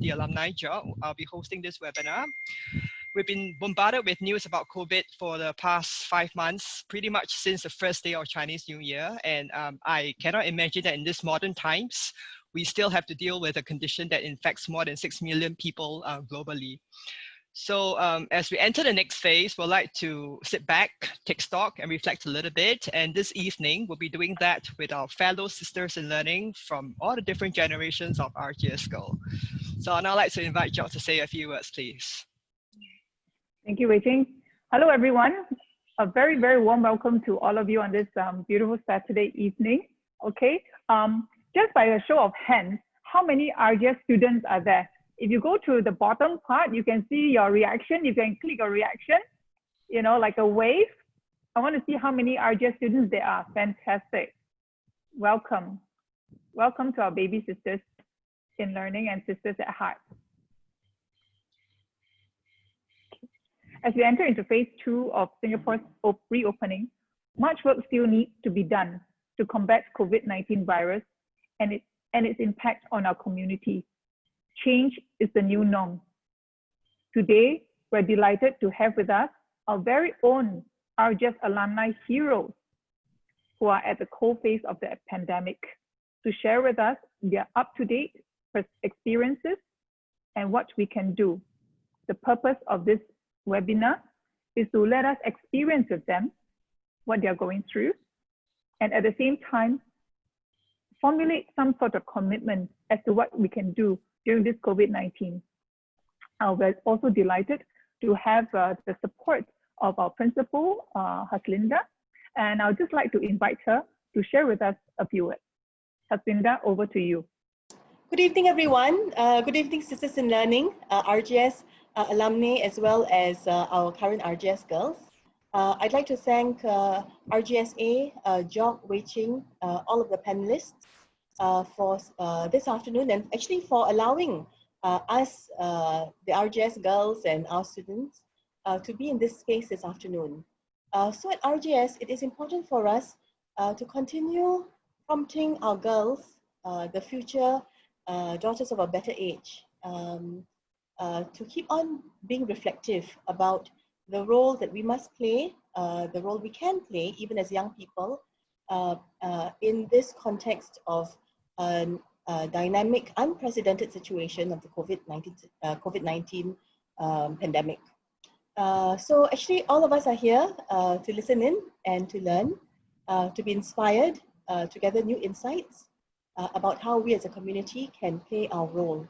the alumni, Jeog. I'll be hosting this webinar. We've been bombarded with news about COVID for the past 5 months, pretty much since the first day of Chinese New Year. And I cannot imagine that in this modern times, we still have to deal with a condition that infects more than 6 million people globally. So as we enter the next phase, we'd like to sit back, take stock, and reflect a little bit. And this evening, we'll be doing that with our fellow sisters in learning from all the different generations of RGS Girl. So I'd now like to invite Jeog to say a few words, please. Thank you, Wei Ching. Hello, everyone. A very, very warm welcome to all of you on this beautiful Saturday evening. Okay, just by a show of hands, how many RGS students are there? If you go to the bottom part, you can see your reaction. You can click a reaction, you know, like a wave. I want to see how many RGS students there are. Fantastic. Welcome. Welcome to our baby sisters in learning and sisters at heart. As we enter into phase 2 of Singapore's reopening, much work still needs to be done to combat COVID-19 virus and its impact on our community. Change is the new norm. Today, we're delighted to have with us our very own RGS alumni heroes who are at the coalface of the pandemic to share with us their up-to-date experiences and what we can do. The purpose of this webinar is to let us experience with them what they're going through, and at the same time, formulate some sort of commitment as to what we can do during this COVID-19. We're also delighted to have the support of our principal, Haslinda, and I'd just like to invite her to share with us a few words. Haslinda, over to you. Good evening, everyone. Good evening, Sisters in Learning, RGS Alumnae, as well as our current RGS girls. I'd like to thank RGSA, Jeog, Wei Ching, all of the panelists for this afternoon, and actually for allowing us, the RGS girls and our students, to be in this space this afternoon. So at RGS, it is important for us to continue prompting our girls, the future daughters of a better age, to keep on being reflective about the role that we must play, the role we can play, even as young people, in this context of a dynamic, unprecedented situation of the COVID-19 pandemic. So actually, all of us are here to listen in and to learn, to be inspired, to gather new insights about how we as a community can play our role.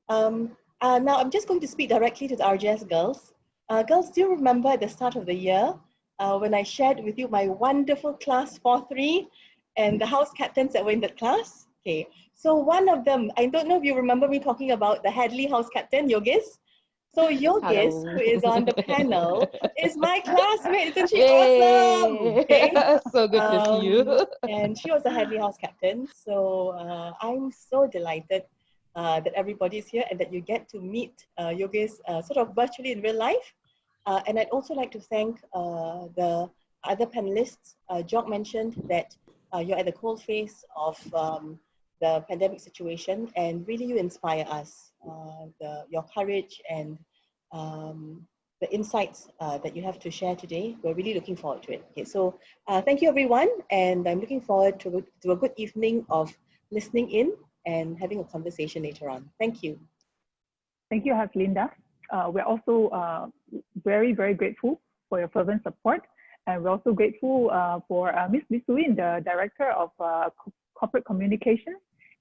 Now, I'm just going to speak directly to the RGS girls. Girls, do you remember at the start of the year when I shared with you my wonderful class 4-3 and the house captains that were in that class? Okay, so one of them, I don't know if you remember me talking about the Hadley house captain, Yogis. So Yogis, who is on the panel, is my classmate. Isn't she awesome? Okay. So good to see you. And she was the Hadley house captain. So I'm so delighted that everybody's here and that you get to meet Yogis sort of virtually in real life. And I'd also like to thank the other panelists. Jeog mentioned that you're at the coalface of the pandemic situation, and really you inspire us. Your courage and the insights that you have to share today. We're really looking forward to it. Okay, so thank you everyone, and I'm looking forward to a good evening of listening in and having a conversation later on. Thank you. Thank you, Haslinda. We're also very, very grateful for your fervent support, and we're also grateful for Ms. Bisuin, the Director of Corporate Communications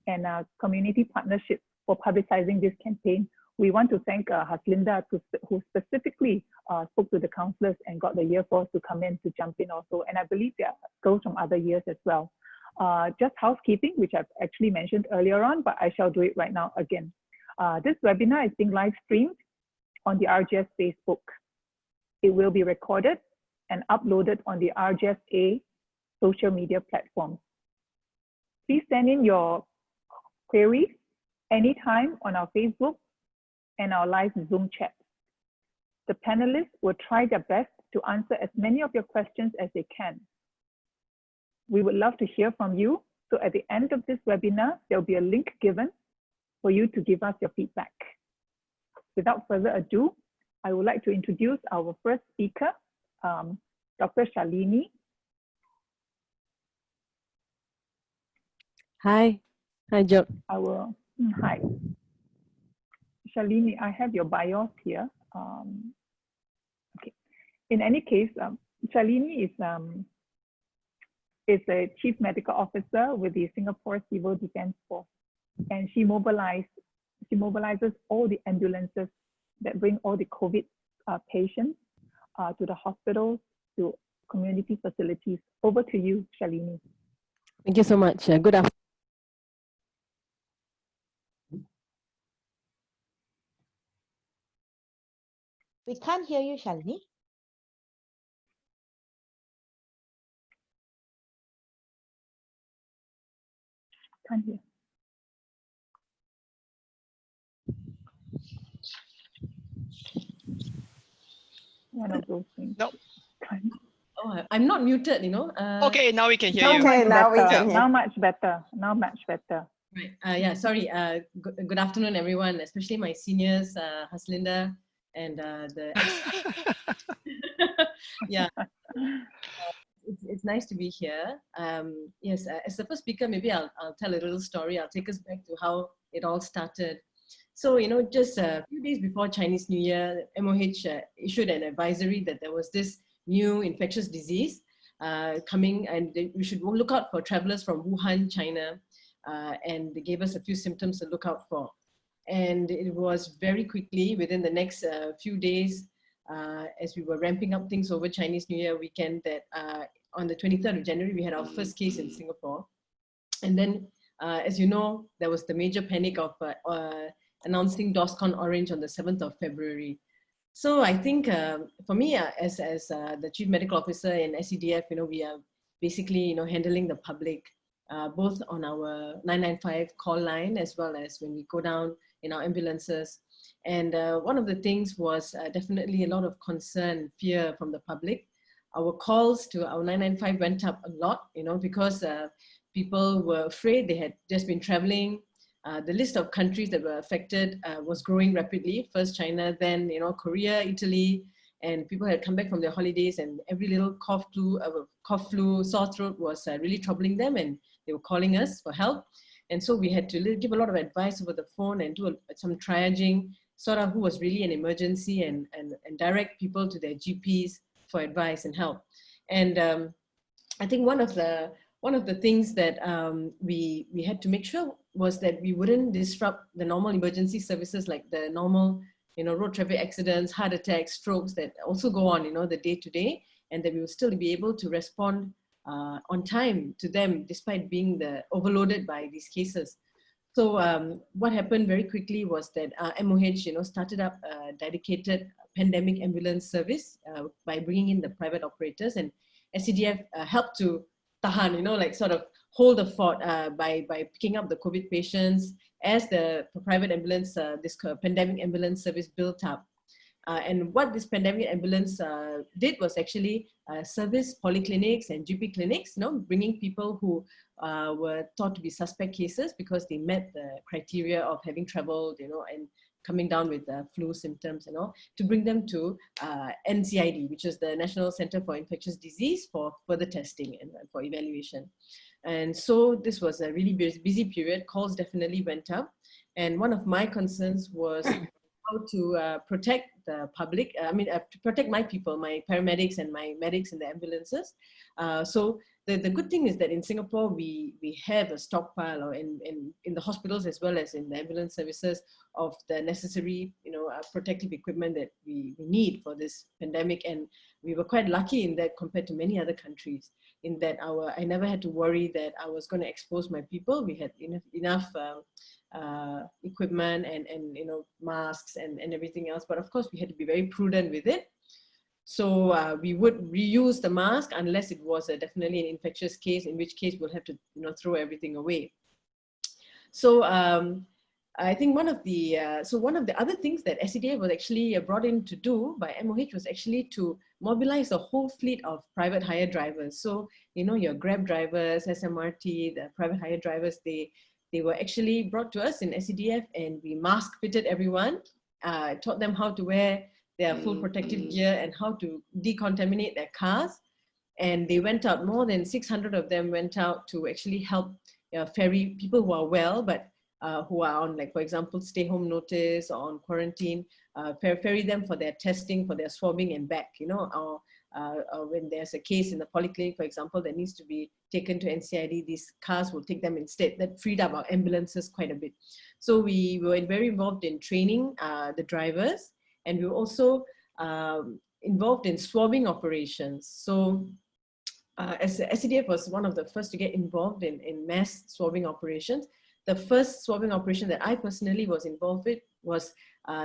and Community Partnership, for publicizing this campaign. We want to thank Haslinda, who specifically spoke to the counselors and got the year 4s to come in to jump in also. And I believe there are girls from other years as well. Just housekeeping, which I've actually mentioned earlier on, but I shall do it right now again. This webinar is being live streamed on the RGS Facebook. It will be recorded and uploaded on the RGSA social media platforms. Please send in your queries anytime on our Facebook and our live Zoom chat. The panelists will try their best to answer as many of your questions as they can. We would love to hear from you. So at the end of this webinar, there'll be a link given for you to give us your feedback. without further ado, I would like to introduce our first speaker, Dr. Shalini. Hi. Hi, Jeog. Hi. Shalini, I have your bios here. Okay. In any case, Shalini is a Chief Medical Officer with the Singapore Civil Defence Force, and she mobilizes all the ambulances that bring all the COVID patients to the hospitals, to community facilities. Over to you, Shalini. Thank you so much. Good afternoon. We can't hear you, Shalini. Can't hear. One of those things. No. Oh, I'm not muted, you know. Okay, now we can hear you. Okay, now we can hear. Now much better. Now much better. Right. Yeah, sorry. Good afternoon, everyone, especially my seniors, Haslinda and the yeah. It's nice to be here. Yes, as the first speaker, maybe I'll tell a little story. I'll take us back to how it all started. So, you know, just a few days before Chinese New Year, MOH issued an advisory that there was this new infectious disease coming, and we should look out for travelers from Wuhan, China, and they gave us a few symptoms to look out for. And it was very quickly, within the next few days, as we were ramping up things over Chinese New Year weekend, that on the 23rd of January, we had our first case in Singapore. And then, as you know, there was the major panic of announcing DORSCON Orange on the 7th of February. So I think for me, as the Chief Medical Officer in SCDF, you know, we are basically, you know, handling the public, both on our 995 call line, as well as when we go down in our ambulances. And one of the things was definitely a lot of concern, fear from the public. Our calls to our 995 went up a lot, you know, because people were afraid. They had just been traveling. The list of countries that were affected was growing rapidly. First China, then, you know, Korea, Italy, and people had come back from their holidays, and every little cough, flu, sore throat was really troubling them, and they were calling us for help. And so we had to give a lot of advice over the phone and do some triaging, sort of who was really an emergency, and direct people to their GPs for advice and help. And I think one of the things that we had to make sure was that we wouldn't disrupt the normal emergency services, like the normal, you know, road traffic accidents, heart attacks, strokes that also go on, you know, the day-to-day, and that we would still be able to respond on time to them, despite being overloaded by these cases. So what happened very quickly was that MOH, you know, started up a dedicated pandemic ambulance service by bringing in the private operators, and SCDF helped to tahan, you know, like sort of hold the fort by picking up the COVID patients as the private ambulance, this pandemic ambulance service built up. And what this pandemic ambulance did was actually service polyclinics and GP clinics, you know, bringing people who were thought to be suspect cases because they met the criteria of having traveled, you know, and coming down with flu symptoms, you know, to bring them to NCID, which is the National Center for Infectious Disease, for further testing and for evaluation. And so this was a really busy period. Calls definitely went up. And one of my concerns was how to protect the public, to protect my people, my paramedics and my medics in the ambulances. So the good thing is that in Singapore, we have a stockpile, or in the hospitals as well as in the ambulance services, of the necessary, you know, protective equipment that we need for this pandemic. And we were quite lucky in that compared to many other countries, in that I never had to worry that I was going to expose my people. We had enough equipment and you know, masks and everything else. But of course, we had to be very prudent with it. So we would reuse the mask unless it was definitely an infectious case, in which case we'll have to, you know, throw everything away. So I think one of the other things that SCDF was actually brought in to do by MOH was actually to mobilize a whole fleet of private hire drivers. So, you know, your Grab drivers, SMRT, the private hire drivers, they were actually brought to us in SCDF, and we mask fitted everyone. taught them how to wear their full protective gear and how to decontaminate their cars. And they went out, more than 600 of them went out to actually help ferry people who are well, but who are on, like, for example, stay home notice or on quarantine, ferry them for their testing, for their swabbing and back, you know, or when there's a case in the polyclinic, for example, that needs to be taken to NCID, these cars will take them instead. That freed up our ambulances quite a bit. So we were very involved in training the drivers, and we were also involved in swabbing operations. So as SCDF was one of the first to get involved in mass swabbing operations. The first swabbing operation that I personally was involved with was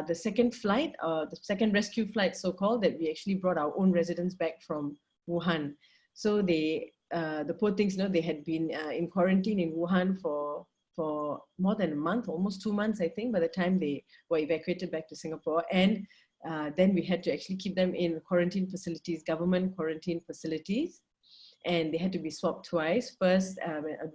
the second flight, the second rescue flight, so-called, that we actually brought our own residents back from Wuhan. So they, the poor things, you know, they had been in quarantine in Wuhan for more than a month, almost 2 months, I think, by the time they were evacuated back to Singapore. And then we had to actually keep them in quarantine facilities, government quarantine facilities. And they had to be swabbed twice, first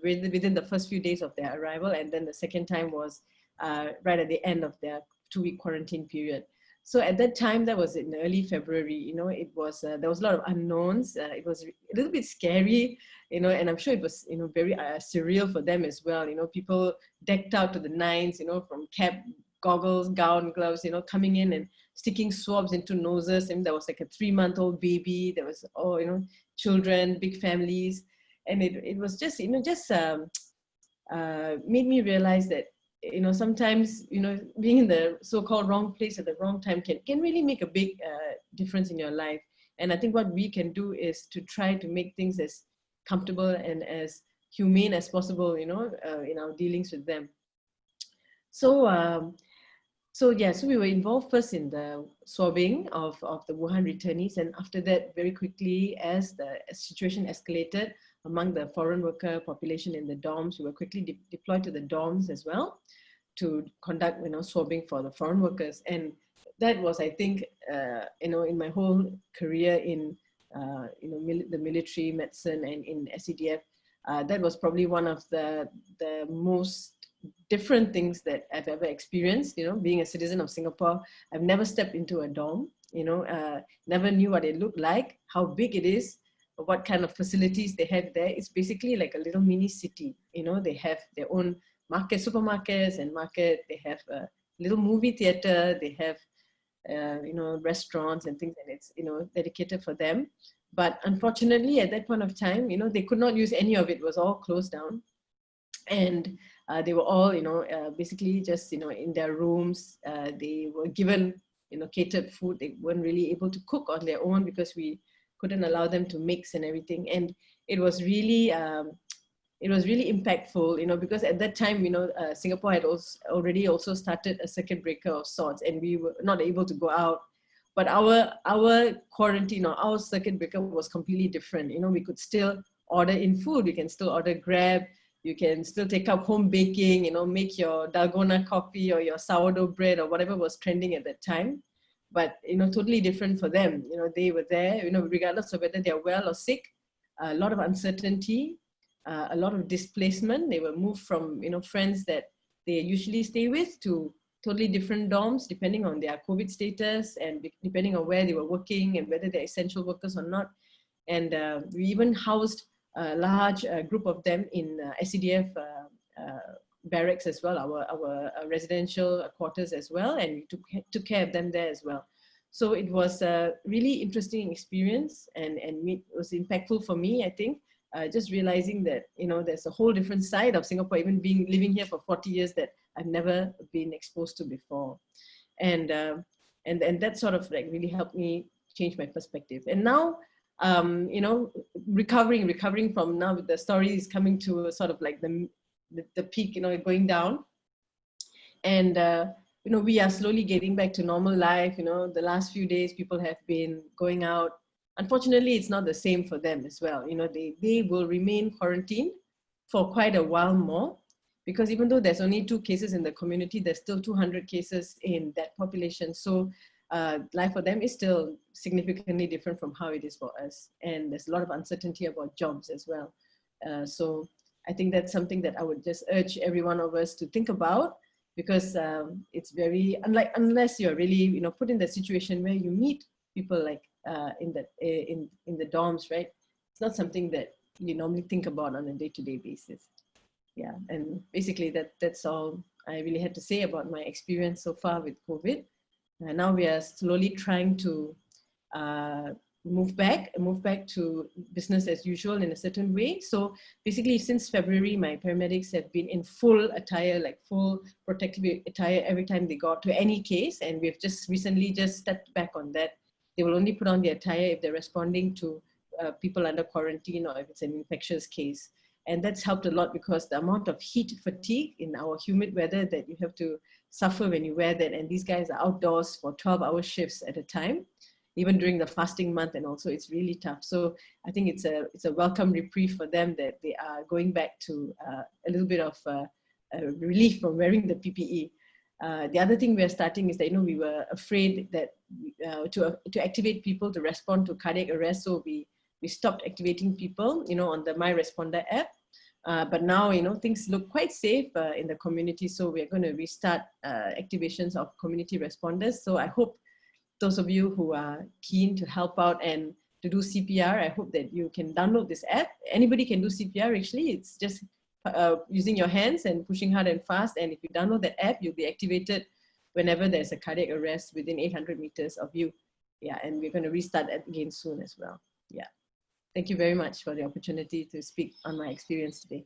within the first few days of their arrival, and then the second time was right at the end of their 2-week quarantine period. So at that time, that was in early February, you know, it was, there was a lot of unknowns. It was a little bit scary, you know, and I'm sure it was, you know, very surreal for them as well. You know, people decked out to the nines, you know, from cap, goggles, gown, gloves, you know, coming in and sticking swabs into noses. And there was like a 3-month-old baby. There was, oh, you know, children, big families. And it was just, you know, just made me realize that, you know, sometimes, you know, being in the so-called wrong place at the wrong time can really make a big difference in your life. And I think what we can do is to try to make things as comfortable and as humane as possible, you know, in our dealings with them. So, so we were involved first in the swabbing of the Wuhan returnees, and after that, very quickly, as the situation escalated among the foreign worker population in the dorms, we were quickly deployed to the dorms as well to conduct, you know, swabbing for the foreign workers. And that was, I think, you know, in my whole career in, you know, the military, medicine, and in SCDF, that was probably one of the most different things that I've ever experienced. You know, being a citizen of Singapore, I've never stepped into a dorm, you know, never knew what it looked like, how big it is, what kind of facilities they have there. It's basically like a little mini city. You know, they have their own market, supermarkets and market, they have a little movie theater, they have, you know, restaurants and things, and it's, you know, dedicated for them. But unfortunately, at that point of time, you know, they could not use any of it. It was all closed down. And they were all, you know, basically just, you know, in their rooms. They were given, you know, catered food. They weren't really able to cook on their own because we couldn't allow them to mix and everything. And it was really impactful, you know, because at that time, you know, Singapore had already started a circuit breaker of sorts, and we were not able to go out. But our quarantine, or our circuit breaker, was completely different. You know, we could still order in food. We can still order Grab. You can still take up home baking, you know, make your dalgona coffee or your sourdough bread or whatever was trending at that time. But, you know, totally different for them. You know, they were there, you know, regardless of whether they're well or sick, a lot of uncertainty, a lot of displacement. They were moved from, you know, friends that they usually stay with to totally different dorms, depending on their COVID status and depending on where they were working and whether they're essential workers or not. And we even housed a large group of them in SCDF barracks as well, our residential quarters as well, and we took care of them there as well. So it was a really interesting experience, and it was impactful for me, I think, just realizing that, you know, there's a whole different side of Singapore, even living here for 40 years, that I've never been exposed to before. And that sort of like really helped me change my perspective. And now, you know, recovering from now, the story is coming to a sort of like the peak, you know, going down. And, you know, we are slowly getting back to normal life. You know, the last few days people have been going out. Unfortunately, it's not the same for them as well. You know, they will remain quarantined for quite a while more, because even though there's only 2 cases in the community, there's still 200 cases in that population. So life for them is still significantly different from how it is for us. And there's a lot of uncertainty about jobs as well. So I think that's something that I would just urge every one of us to think about because it's very unless you're really put in the situation where you meet people like in the dorms, right? It's not something that you normally think about on a day-to-day basis. Yeah, and basically that's all I really had to say about my experience so far with COVID. And now we are slowly trying to move back to business as usual in a certain way. So basically, since February, my paramedics have been in full attire, like full protective attire every time they got to any case. And we've just recently stepped back on that. They will only put on the attire if they're responding to people under quarantine or if it's an infectious case. And that's helped a lot because the amount of heat fatigue in our humid weather that you have to suffer when you wear that. And these guys are outdoors for 12-hour shifts at a time, even during the fasting month, and also it's really tough. So I think it's a welcome reprieve for them that they are going back to a little bit of relief from wearing the PPE. The other thing we're starting is that we were afraid that to activate people to respond to cardiac arrest, so we stopped activating people on the My Responder app. But now things look quite safe in the community, so we're going to restart activations of community responders. So I hope those of you who are keen to help out and to do CPR, I hope that you can download this app. Anybody can do CPR actually. It's just using your hands and pushing hard and fast. And if you download that app, you'll be activated whenever there's a cardiac arrest within 800 meters of you. Yeah, and we're going to restart that again soon as well. Yeah. Thank you very much for the opportunity to speak on my experience today.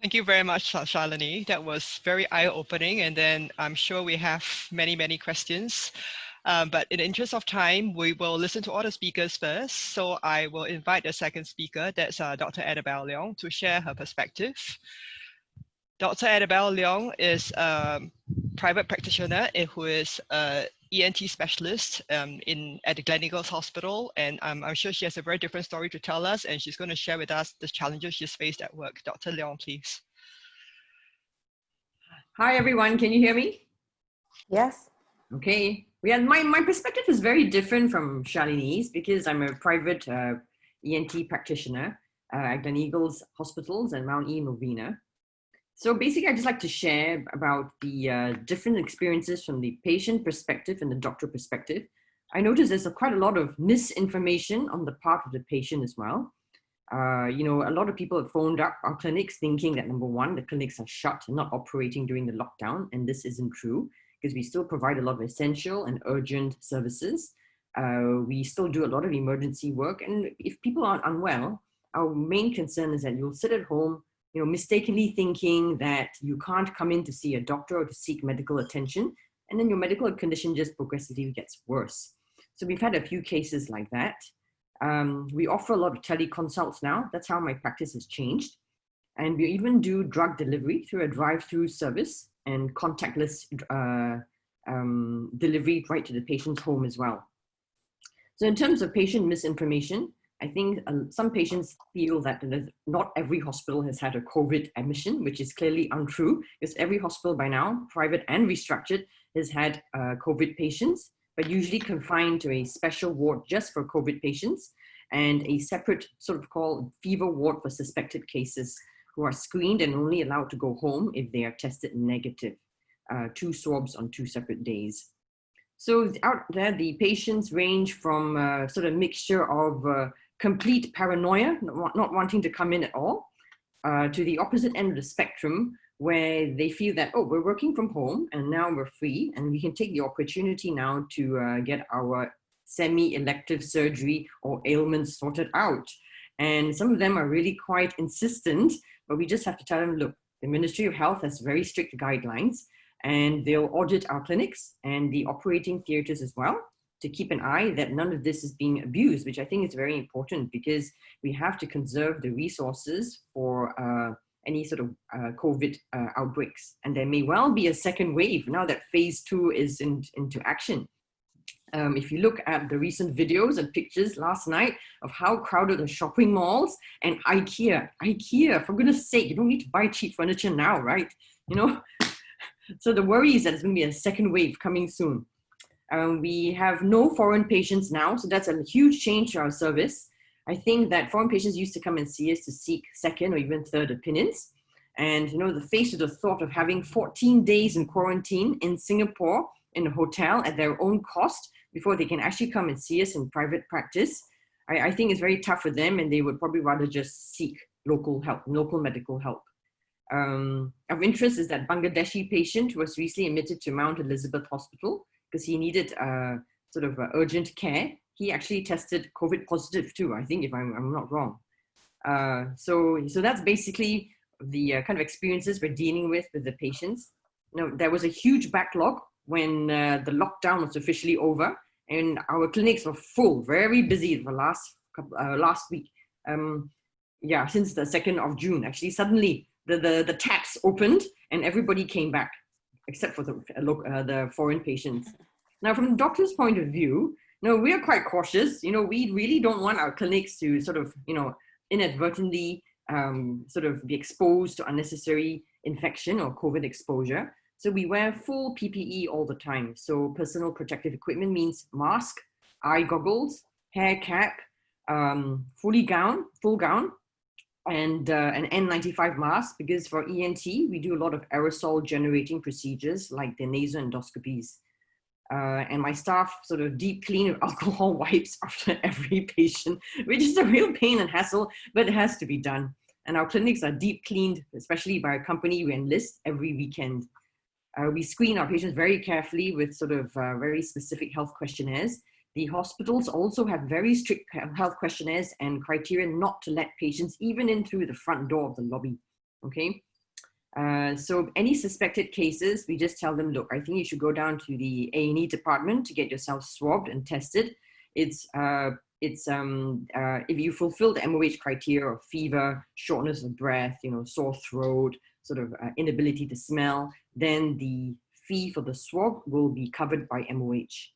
Thank you very much, Shalini. That was very eye-opening, and then I'm sure we have many, many questions. But in the interest of time, we will listen to all the speakers first. So I will invite the second speaker, that's Dr. Annabelle Leong, to share her perspective. Dr. Annabelle Leong is a private practitioner who is an ENT specialist at the Gleneagles Hospital, and I'm sure she has a very different story to tell us, and she's going to share with us the challenges she's faced at work. Dr. Leong, please. Hi everyone, can you hear me? Yes. Okay, my perspective is very different from Shalini's because I'm a private ENT practitioner at Gleneagles Hospitals and Mount E Novena. So basically, I'd just like to share about the different experiences from the patient perspective and the doctor perspective. I noticed there's quite a lot of misinformation on the part of the patient as well. A lot of people have phoned up our clinics thinking that, number one, the clinics are shut and not operating during the lockdown, and this isn't true because we still provide a lot of essential and urgent services. We still do a lot of emergency work, and if people aren't unwell, our main concern is that you'll sit at home mistakenly thinking that you can't come in to see a doctor or to seek medical attention, and then your medical condition just progressively gets worse. So we've had a few cases like that. We offer a lot of teleconsults now. That's how my practice has changed. And we even do drug delivery through a drive-through service and contactless delivery right to the patient's home as well. So in terms of patient misinformation, I think some patients feel that not every hospital has had a COVID admission, which is clearly untrue, because every hospital by now, private and restructured, has had COVID patients, but usually confined to a special ward just for COVID patients and a separate sort of called fever ward for suspected cases who are screened and only allowed to go home if they are tested negative, 2 swabs on 2 separate days. So out there, the patients range from sort of mixture of complete paranoia, not wanting to come in at all, to the opposite end of the spectrum, where they feel that, oh, we're working from home and now we're free and we can take the opportunity now to get our semi-elective surgery or ailments sorted out. And some of them are really quite insistent, but we just have to tell them, look, the Ministry of Health has very strict guidelines and they'll audit our clinics and the operating theaters as well to keep an eye that none of this is being abused, which I think is very important because we have to conserve the resources for any sort of COVID outbreaks. And there may well be a second wave now that phase 2 is into action. If you look at the recent videos and pictures last night of how crowded the shopping malls and IKEA, for goodness sake, you don't need to buy cheap furniture now, right? So the worry is that there's going to be a second wave coming soon. We have no foreign patients now, so that's a huge change to our service. I think that foreign patients used to come and see us to seek second or even third opinions. And, the face of the thought of having 14 days in quarantine in Singapore in a hotel at their own cost before they can actually come and see us in private practice, I think it's very tough for them, and they would probably rather just seek local help, local medical help. Of interest is that Bangladeshi patient was recently admitted to Mount Elizabeth Hospital because he needed urgent care. He actually tested COVID positive too, I think, if I'm not wrong. So that's basically the kind of experiences we're dealing with the patients. There was a huge backlog when the lockdown was officially over, and our clinics were full, very busy the last week. Since the 2nd of June, actually, suddenly the taps opened and everybody came back, except for the foreign patients. Now, from the doctor's point of view, we are quite cautious. We really don't want our clinics to inadvertently be exposed to unnecessary infection or COVID exposure. So we wear full PPE all the time. So personal protective equipment means mask, eye goggles, hair cap, full gown, and an N95 mask, because for ENT, we do a lot of aerosol generating procedures like the nasal endoscopies. And my staff sort of deep clean with alcohol wipes after every patient, which is a real pain and hassle, but it has to be done. And our clinics are deep cleaned, especially by a company we enlist every weekend. We screen our patients very carefully with very specific health questionnaires. The hospitals also have very strict health questionnaires and criteria not to let patients even in through the front door of the lobby, okay? So any suspected cases, we just tell them, look, I think you should go down to the A&E department to get yourself swabbed and tested. If you fulfill the MOH criteria of fever, shortness of breath, sore throat, inability to smell, then the fee for the swab will be covered by MOH.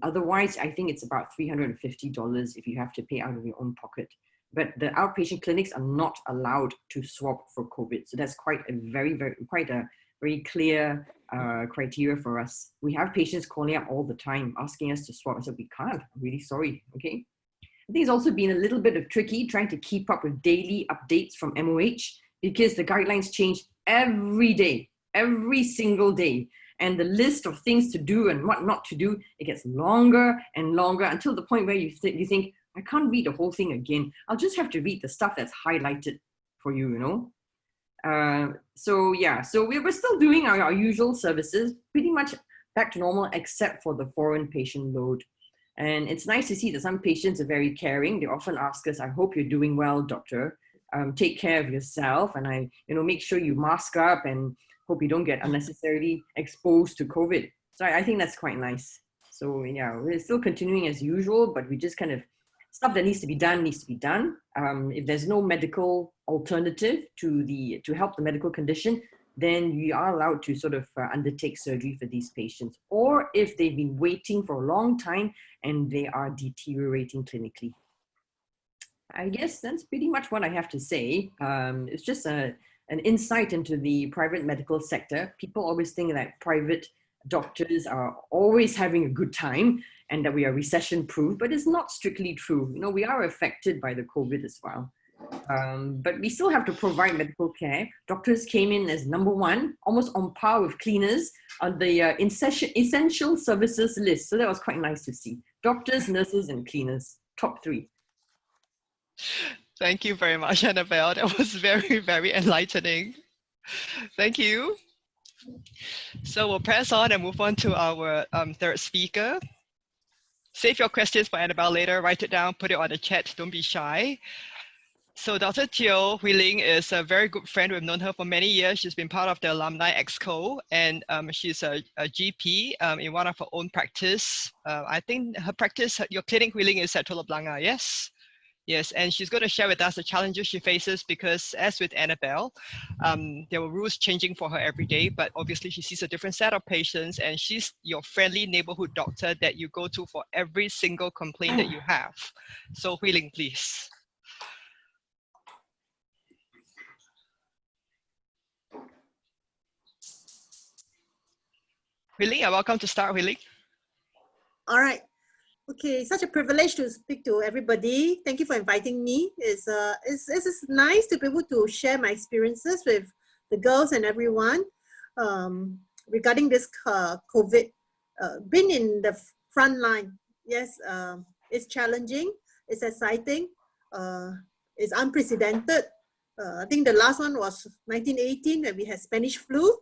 Otherwise, I think it's about $350 if you have to pay out of your own pocket. But the outpatient clinics are not allowed to swab for COVID. So that's quite a very clear criteria for us. We have patients calling up all the time, asking us to swab. I said, we can't, I'm really sorry, okay? I think it's also been a little bit of tricky trying to keep up with daily updates from MOH, because the guidelines change every day, every single day. And the list of things to do and what not to do, it gets longer and longer until the point where you think, I can't read the whole thing again. I'll just have to read the stuff that's highlighted for you, So we're still doing our usual services, pretty much back to normal, except for the foreign patient load. And it's nice to see that some patients are very caring. They often ask us, I hope you're doing well, doctor. Take care of yourself, and make sure you mask up, and hope you don't get unnecessarily exposed to COVID. So I think that's quite nice. So yeah, we're still continuing as usual, but we just kind of, stuff that needs to be done. If there's no medical alternative to help the medical condition, then you are allowed to undertake surgery for these patients. Or if they've been waiting for a long time and they are deteriorating clinically. I guess that's pretty much what I have to say. It's just an insight into the private medical sector. People always think that private doctors are always having a good time and that we are recession proof, but it's not strictly true. We are affected by the COVID as well. But we still have to provide medical care. Doctors came in as number one, almost on par with cleaners on the essential services list. So that was quite nice to see. Doctors, nurses, and cleaners, top 3. Thank you very much, Annabelle. That was very, very enlightening. Thank you. So we'll press on and move on to our third speaker. Save your questions for Annabelle later. Write it down, put it on the chat. Don't be shy. So Dr. Teo Hui-Ling is a very good friend. We've known her for many years. She's been part of the alumni Exco, and she's a GP in one of her own practice. I think her practice, your clinic, Hui-Ling, is at Telok Blangah, yes? Yes, and she's going to share with us the challenges she faces, because as with Annabelle, there were rules changing for her every day, but obviously she sees a different set of patients, and she's your friendly neighborhood doctor that you go to for every single complaint that you have. So Hui-Ling, please. Hui-Ling, you're welcome to start, Hui-Ling. All right. Okay, such a privilege to speak to everybody. Thank you for inviting me. It's nice to be able to share my experiences with the girls and everyone regarding this COVID. Been in the front line. Yes, it's challenging. It's exciting. It's unprecedented. I think the last one was 1918 when we had Spanish flu.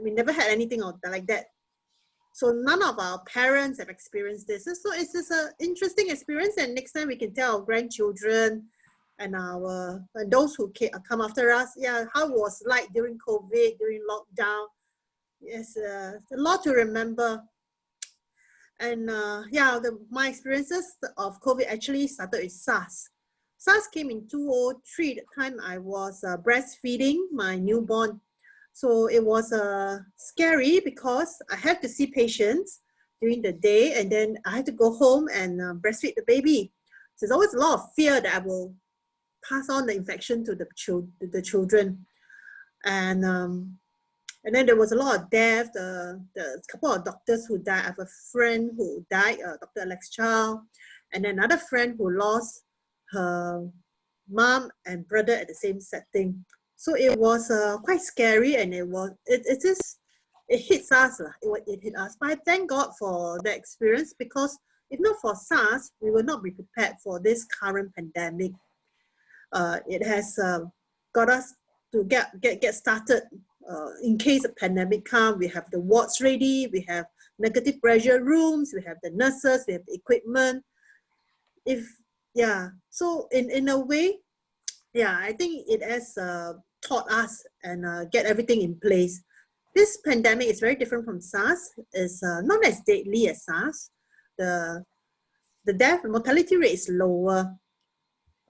We never had anything like that. So none of our parents have experienced this. So it's just an interesting experience, and next time we can tell our grandchildren and those who come after us, yeah, how it was like during COVID, during lockdown. Yes, a lot to remember. And yeah, my experiences of COVID actually started with SARS. SARS came in 2003. At the time I was breastfeeding my newborn. So it was scary because I had to see patients during the day, and then I had to go home and breastfeed the baby. So there's always a lot of fear that I will pass on the infection to the children. And then there was a lot of death. The couple of doctors who died. I have a friend who died, Dr. Alex Chow, and another friend who lost her mom and brother at the same setting. So it was quite scary, and it hits us. It hit us. But I thank God for the experience, because if not for SARS, we will not be prepared for this current pandemic. It has got us to get started. In case a pandemic comes, we have the wards ready, we have negative pressure rooms, we have the nurses, we have the equipment. So in a way, yeah, I think it has taught us and get everything in place. This pandemic is very different from SARS. It's not as deadly as SARS. The death mortality rate is lower,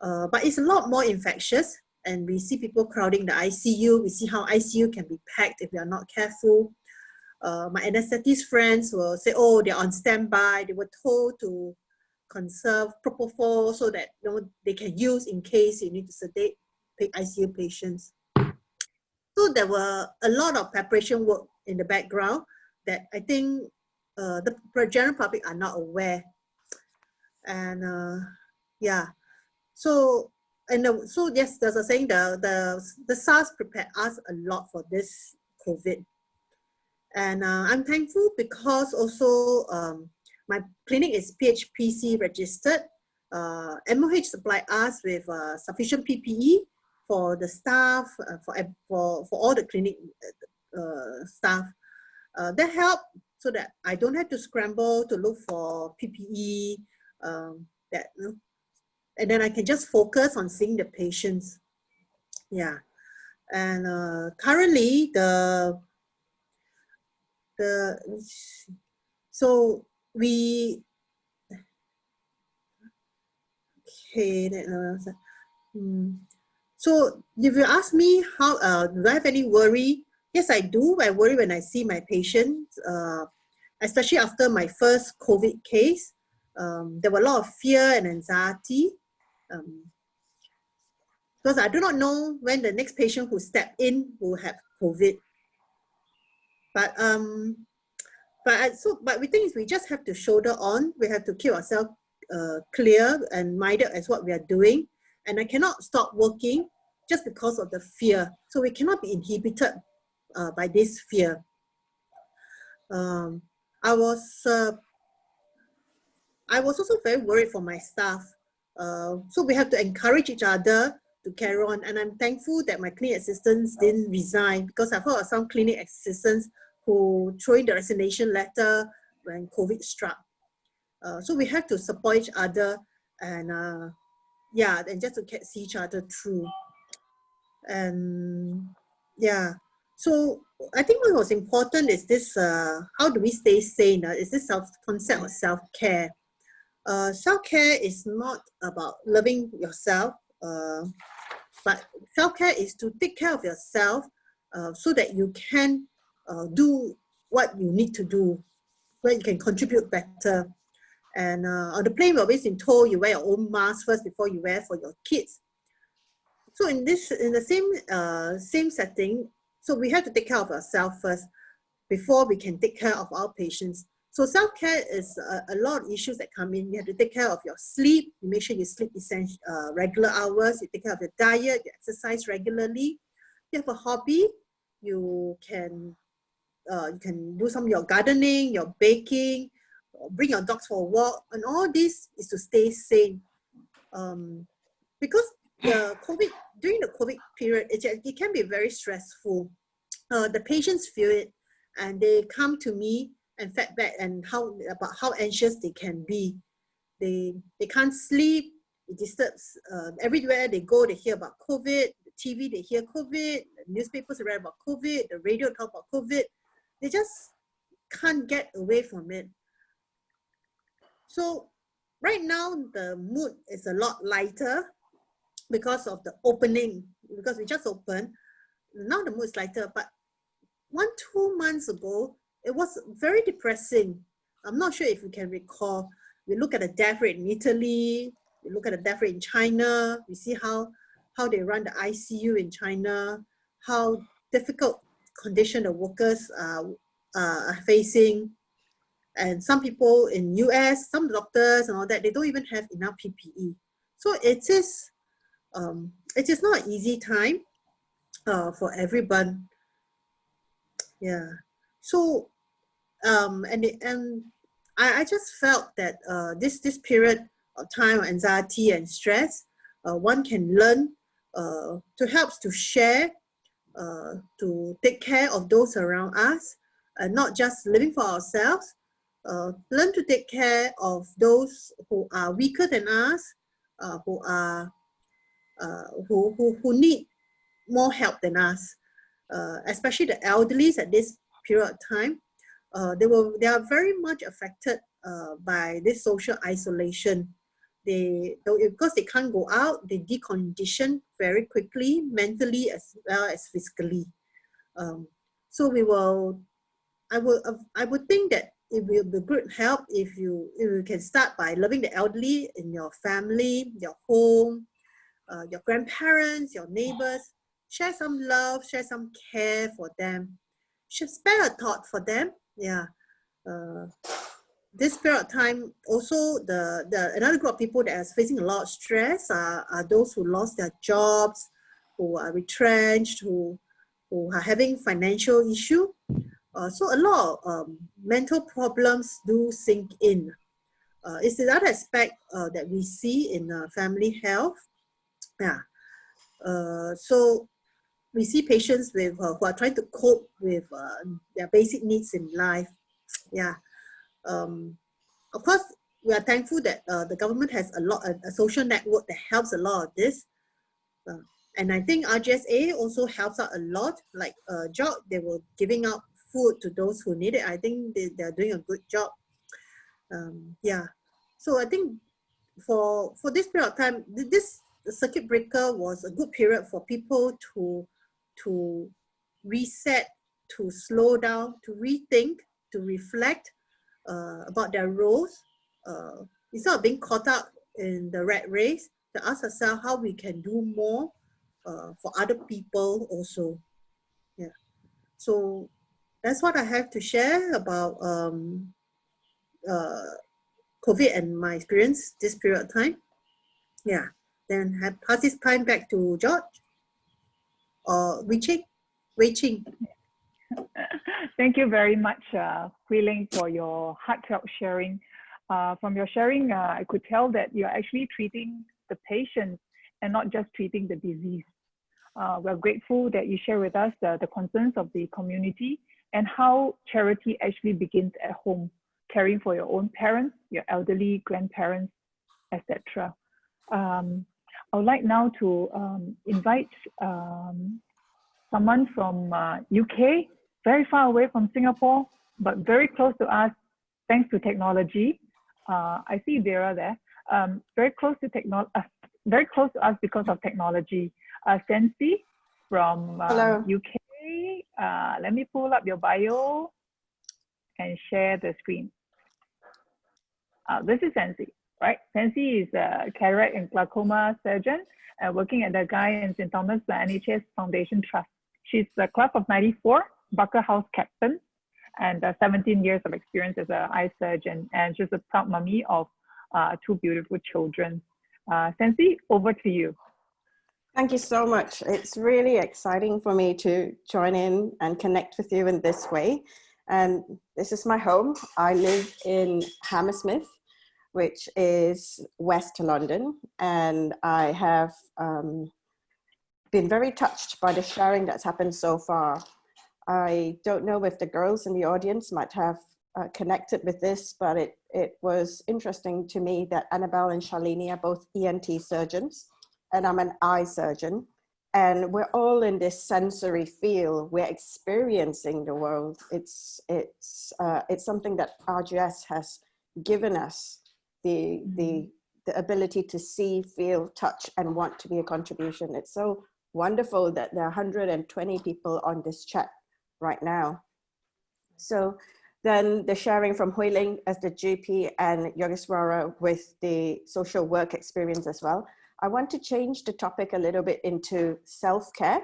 but it's a lot more infectious. And we see people crowding the ICU. We see how ICU can be packed if we are not careful. My anesthetist friends will say, oh, they're on standby. They were told to conserve propofol so that they can use in case you need to sedate ICU patients. So there were a lot of preparation work in the background that I think the general public are not aware. And yeah, so yes, as I was saying, the SARS prepared us a lot for this COVID. And I'm thankful because also my clinic is PHPC registered. MOH supplied us with sufficient PPE for the staff, for all the clinic staff. That helped so that I don't have to scramble to look for PPE. And then I can just focus on seeing the patients. Yeah, and currently so we so if you ask me how do I have any worry? Yes, I do. I worry when I see my patients, especially after my first COVID case. There were a lot of fear and anxiety. Because I do not know when the next patient who step in will have COVID. But we think we just have to shoulder on. We have to keep ourselves clear and minded as what we are doing. And I cannot stop working just because of the fear. So we cannot be inhibited by this fear. I was also very worried for my staff. So we have to encourage each other to carry on. And I'm thankful that my clinic assistants didn't resign, because I've heard of some clinic assistants who threw in the resignation letter when COVID struck. So we have to support each other and yeah, and just to see each other through. And yeah, so I think what was important is this, how do we stay sane? Is this concept of self-care. Self-care is not about loving yourself, but self-care is to take care of yourself so that you can do what you need to do, where you can contribute better. And on the plane, we're always been told you wear your own mask first before you wear for your kids. So in the same setting, so we have to take care of ourselves first before we can take care of our patients. So self-care is a lot of issues that come in. You have to take care of your sleep. You make sure you sleep regular hours. You take care of your diet. You exercise regularly. You have a hobby. You can do some of your gardening, your baking, bring your dogs for a walk, and all this is to stay sane. Because during the COVID period, it can be very stressful. The patients feel it, and they come to me and feedback about how anxious they can be. They can't sleep. It disturbs everywhere they go. They hear about COVID. The TV, they hear COVID. The newspapers read about COVID. The radio talk about COVID. They just can't get away from it. So right now, the mood is a lot lighter because of the opening, because we just opened. Now the mood is lighter, but 1-2 months ago, it was very depressing. I'm not sure if you can recall. We look at the death rate in Italy, we look at the death rate in China, we see how they run the ICU in China, how difficult condition the workers are facing. And some people in US, some doctors and all that, they don't even have enough PPE. So it is not an easy time for everyone. Yeah. So and I just felt that this period of time of anxiety and stress, one can learn to help to share, to take care of those around us, and not just living for ourselves. Learn to take care of those who are weaker than us, who need more help than us, especially the elderly at this period of time. They are very much affected by this social isolation. Because they can't go out, they decondition very quickly, mentally as well as physically. So I would think that it will be good help if you can start by loving the elderly in your family, your home, your grandparents, your neighbors. Share some love, share some care for them. Should spare a thought for them. Yeah. This period of time, also another group of people that is facing a lot of stress are those who lost their jobs, who are retrenched, who are having financial issue. So a lot of mental problems do sink in. It's the other aspect that we see in family health. Yeah. So we see patients with who are trying to cope with their basic needs in life. Yeah. Of course, we are thankful that the government has a social network that helps a lot of this. And I think RGSA also helps out a lot. Like Jeog, they were giving out food to those who need it. I think they're doing a good job. Yeah. So I think for this period of time, this circuit breaker was a good period for people to reset, to slow down, to rethink, to reflect about their roles. Instead of being caught up in the rat race, to ask ourselves how we can do more for other people also. Yeah. So that's what I have to share about COVID and my experience this period of time. Yeah. Then pass this time back to George or Wei Ching. Thank you very much, Ling, for your heartfelt sharing. From your sharing, I could tell that you're actually treating the patient and not just treating the disease. We're grateful that you share with us the concerns of the community and how charity actually begins at home, caring for your own parents, your elderly grandparents, etc. I would like now to invite someone from UK, very far away from Singapore, but very close to us thanks to technology. I see Vera there. Very close to us because of technology. Sancy from UK. Let me pull up your bio and share the screen. This is Sancy, right? Sancy is a cataract and glaucoma surgeon working at the Guy and St. Thomas NHS Foundation Trust. She's the class of '94 Barker House captain. and 17 years of experience as an eye surgeon, and she's a proud mommy of 2 beautiful children. Sancy, over to you. Thank you so much. It's really exciting for me to join in and connect with you in this way. And this is my home. I live in Hammersmith, which is West London. And I have been very touched by the sharing that's happened so far. I don't know if the girls in the audience might have connected with this, but it was interesting to me that Annabelle and Shalini are both ENT surgeons, and I'm an eye surgeon. And we're all in this sensory field. We're experiencing the world. It's something that RGS has given us, the ability to see, feel, touch, and want to be a contribution. It's so wonderful that there are 120 people on this chat right now. So then the sharing from Ling as the GP and Yogeswari with the social work experience as well. I want to change the topic a little bit into self-care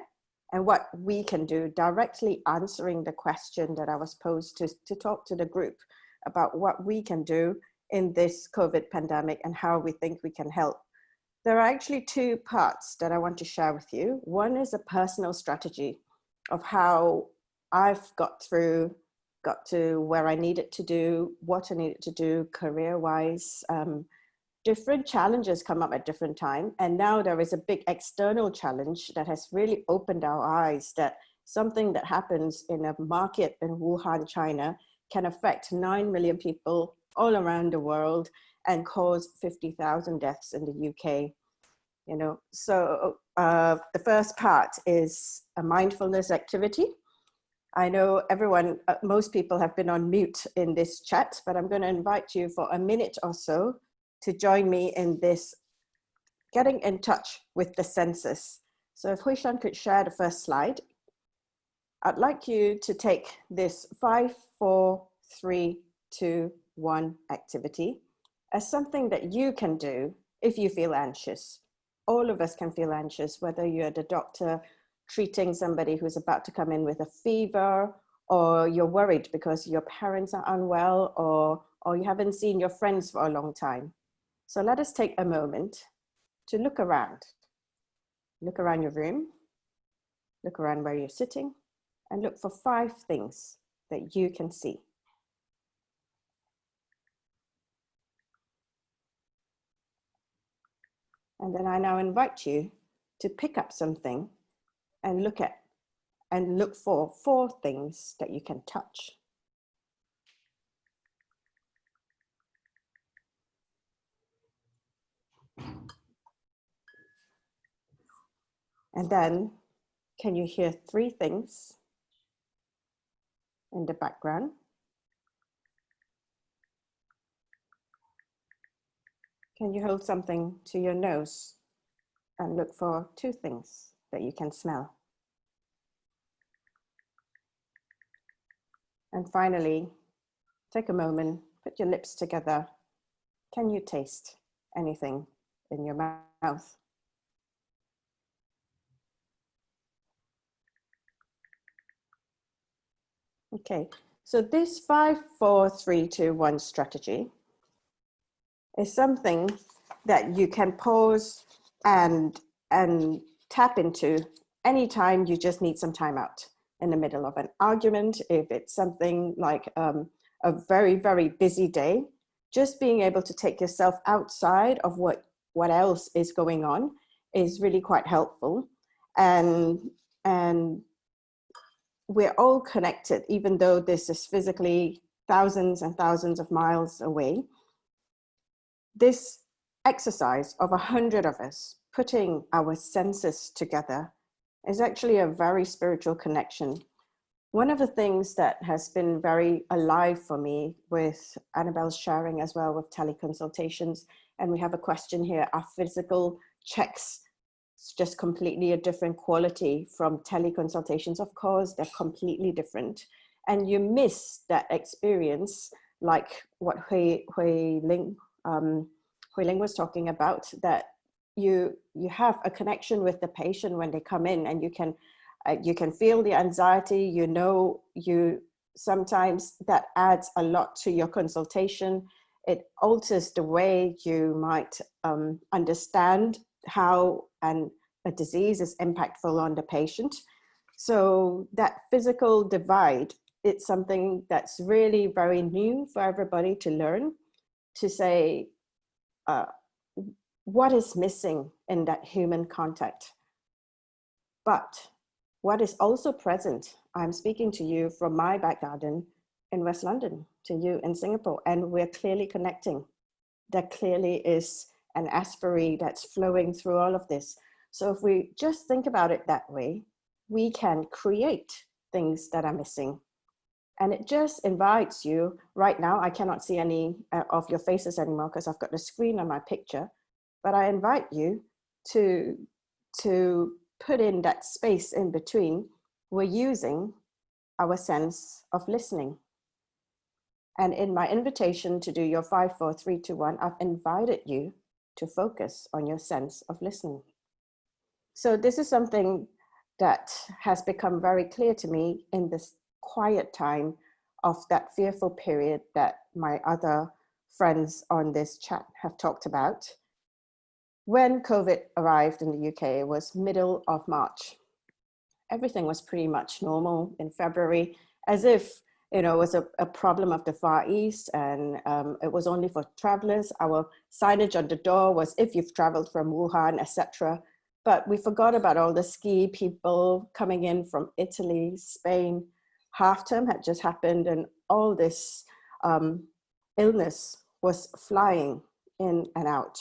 and what we can do, directly answering the question that I was posed to talk to the group about what we can do in this COVID pandemic and how we think we can help. There are actually 2 parts that I want to share with you. One is a personal strategy of how I've got to where I needed to do, what I needed to do career-wise. Different challenges come up at different times. And now there is a big external challenge that has really opened our eyes that something that happens in a market in Wuhan, China, can affect 9 million people all around the world and cause 50,000 deaths in the UK. You know, so the first part is a mindfulness activity. I know everyone, most people have been on mute in this chat, but I'm going to invite you for a minute or so to join me in this getting in touch with the senses. So if Huishan could share the first slide, I'd like you to take this 5, 4, 3, 2, 1 activity as something that you can do if you feel anxious. All of us can feel anxious, whether you're the doctor treating somebody who's about to come in with a fever, or you're worried because your parents are unwell, or you haven't seen your friends for a long time. So let us take a moment to look around your room, look around where you're sitting, and look for 5 things that you can see. And then I now invite you to pick up something and look for 4 things that you can touch. And then, can you hear 3 things in the background? Can you hold something to your nose and look for 2 things that you can smell? And finally, take a moment, put your lips together. Can you taste anything in your mouth? Okay, so this 5, 4, 3, 2, 1 strategy is something that you can pause and tap into anytime you just need some time out. In the middle of an argument, if it's something like a very, very busy day, just being able to take yourself outside of what else is going on is really quite helpful. And we're all connected, even though this is physically thousands and thousands of miles away. This exercise of 100 of us putting our senses together is actually a very spiritual connection. One of the things that has been very alive for me with Annabelle's sharing as well with teleconsultations, and we have a question here, are physical checks just completely a different quality from teleconsultations? Of course, they're completely different. And you miss that experience, like what Ling was talking about, that you have a connection with the patient when they come in, and you can feel the anxiety. You know, you sometimes that adds a lot to your consultation. It alters the way you might understand how a disease is impactful on the patient. So that physical divide, it's something that's really very new for everybody to learn, to say, what is missing in that human contact? But what is also present, I'm speaking to you from my back garden in West London, to you in Singapore, and we're clearly connecting. There clearly is an aspirate that's flowing through all of this. So if we just think about it that way, we can create things that are missing. And it just invites you, right now, I cannot see any of your faces anymore because I've got the screen on my picture, but I invite you to put in that space in between. We're using our sense of listening. And in my invitation to do your 5, 4, 3, 2, 1, I've invited you to focus on your sense of listening. So this is something that has become very clear to me in this quiet time of that fearful period that my other friends on this chat have talked about. When COVID arrived in the UK, it was middle of March. Everything was pretty much normal in February, as if it was a problem of the Far East, and it was only for travelers. Our signage on the door was if you've traveled from Wuhan, etc. But we forgot about all the ski people coming in from Italy, Spain. Half term had just happened, and all this illness was flying in and out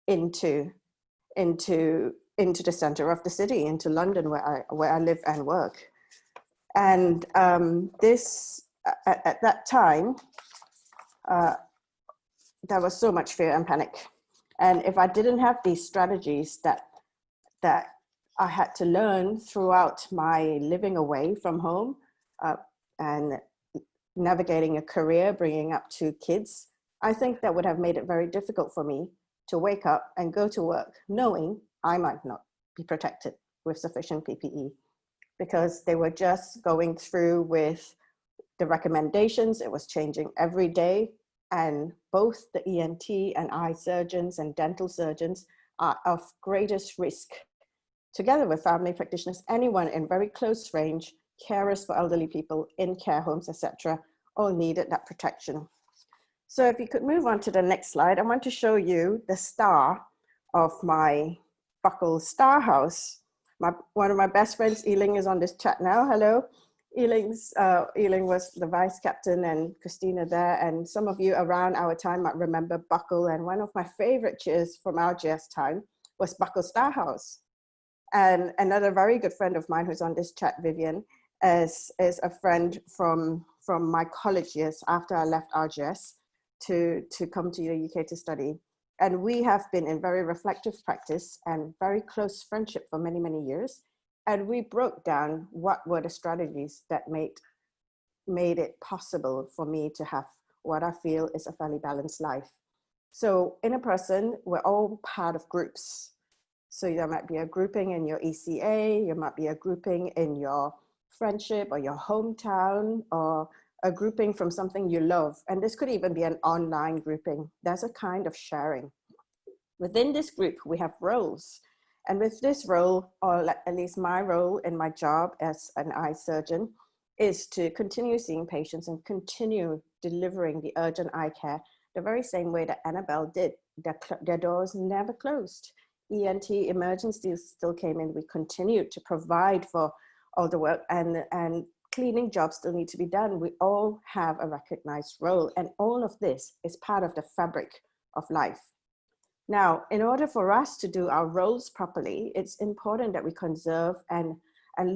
into the center of the city, into London, where I live and work. And this, at that time, there was so much fear and panic. And if I didn't have these strategies that I had to learn throughout my living away from home and navigating a career, bringing up 2 kids, I think that would have made it very difficult for me to wake up and go to work knowing I might not be protected with sufficient PPE, because they were just going through with the recommendations. It was changing every day, and both the ENT and eye surgeons and dental surgeons are of greatest risk, together with family practitioners, anyone in very close range, carers for elderly people in care homes, etc., all needed that protection. So if you could move on to the next slide, I want to show you the star of my Buckle Star House. One of my best friends, Ling, is on this chat now. Hello. Ling was the vice captain and Christina there. And some of you around our time might remember Buckle. And one of my favorite cheers from RGS time was Buckle Star House. And another very good friend of mine who's on this chat, Vivian, is a friend from my college years after I left RGS to come to the UK to study. And we have been in very reflective practice and very close friendship for many, many years. And we broke down what were the strategies that made it possible for me to have what I feel is a fairly balanced life. So in a person, we're all part of groups. So there might be a grouping in your ECA, there might be a grouping in your friendship or your hometown, or a grouping from something you love. And this could even be an online grouping. There's a kind of sharing. Within this group, we have roles. And with this role, or at least my role in my job as an eye surgeon, is to continue seeing patients and continue delivering the urgent eye care the very same way that Annabelle did. Their doors never closed. ENT emergencies still came in. We continued to provide for all the work, and cleaning jobs still need to be done. We all have a recognized role, and all of this is part of the fabric of life. Now, in order for us to do our roles properly, it's important that we conserve and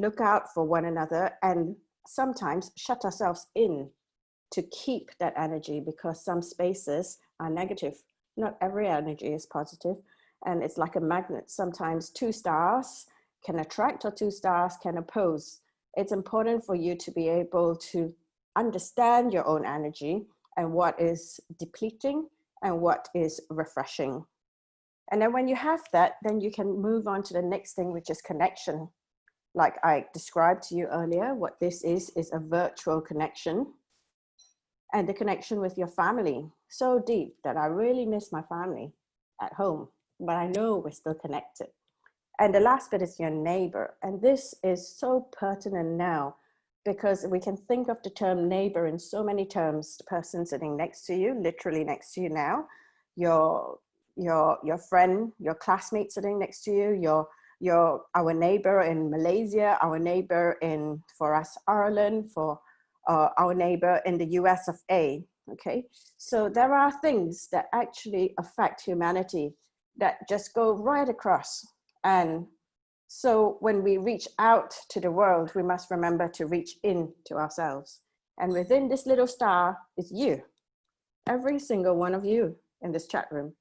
look out for one another, and sometimes shut ourselves in to keep that energy, because some spaces are negative. Not every energy is positive, and it's like a magnet. Sometimes 2 stars can attract or 2 stars can oppose. It's important for you to be able to understand your own energy and what is depleting and what is refreshing. And then when you have that, then you can move on to the next thing, which is connection. like I described to you earlier, what this is a virtual connection, and the connection with your family. So deep that I really miss my family at home, but I know we're still connected. And the last bit is your neighbor. And this is so pertinent now, because we can think of the term neighbor in so many terms. The person sitting next to you, literally next to you now, your friend, your classmate sitting next to you, our neighbor in Malaysia, our neighbor in, for us, Ireland, for our neighbor in the US of A, okay? So there are things that actually affect humanity that just go right across. And so when we reach out to the world, we must remember to reach in to ourselves. And within this little star is you, every single one of you in this chat room.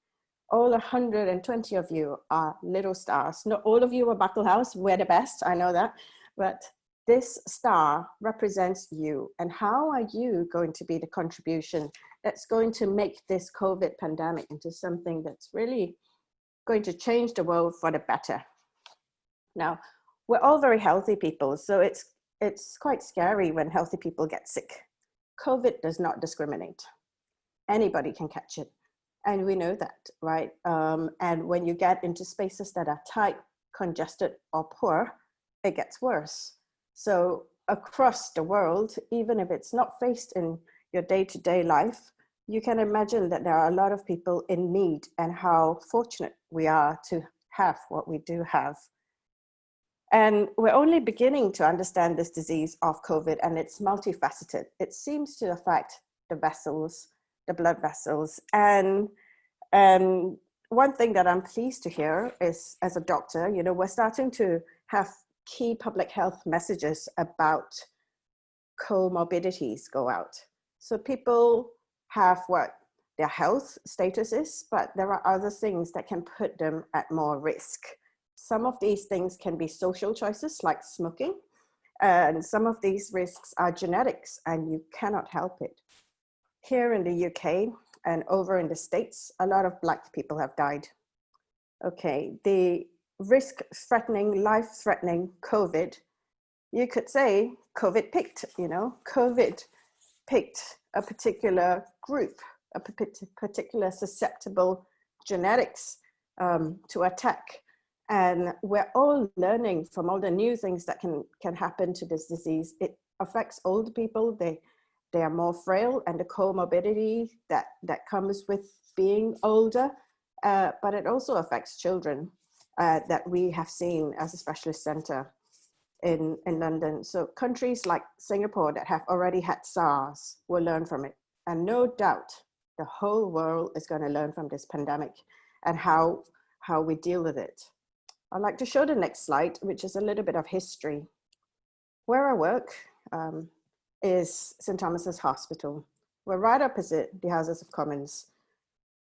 All 120 of you are little stars. Not all of you are Buckle House, we're the best, I know that. But this star represents you. And how are you going to be the contribution that's going to make this COVID pandemic into something that's really going to change the world for the better? Now, we're all very healthy people, so it's quite scary when healthy people get sick. COVID does not discriminate. Anybody can catch it. And we know that, right? And when you get into spaces that are tight, congested, or poor, it gets worse. So across the world, even if it's not faced in your day-to-day life, you can imagine that there are a lot of people in need, and how fortunate we are to have what we do have. And we're only beginning to understand this disease of COVID, and it's multifaceted. It seems to affect the vessels, the blood vessels. And one thing that I'm pleased to hear is, as a doctor, you know, we're starting to have key public health messages about comorbidities go out. So people have what their health status is, but there are other things that can put them at more risk. Some of these things can be social choices like smoking, and some of these risks are genetics, and you cannot help it. Here in the UK and over in the States, a lot of Black people have died. Okay, the risk-threatening, life-threatening COVID, you could say COVID picked, you know, COVID picked a particular group, a particular susceptible genetics to attack. And we're all learning from all the new things that can happen to this disease. It affects old people. They are more frail, and the comorbidity that comes with being older, but it also affects children that we have seen as a specialist center in London. So countries like Singapore that have already had SARS will learn from it. And no doubt the whole world is going to learn from this pandemic and how we deal with it. I'd like to show the next slide, which is a little bit of history. Where I work is St. Thomas's Hospital. We're right opposite the Houses of Commons.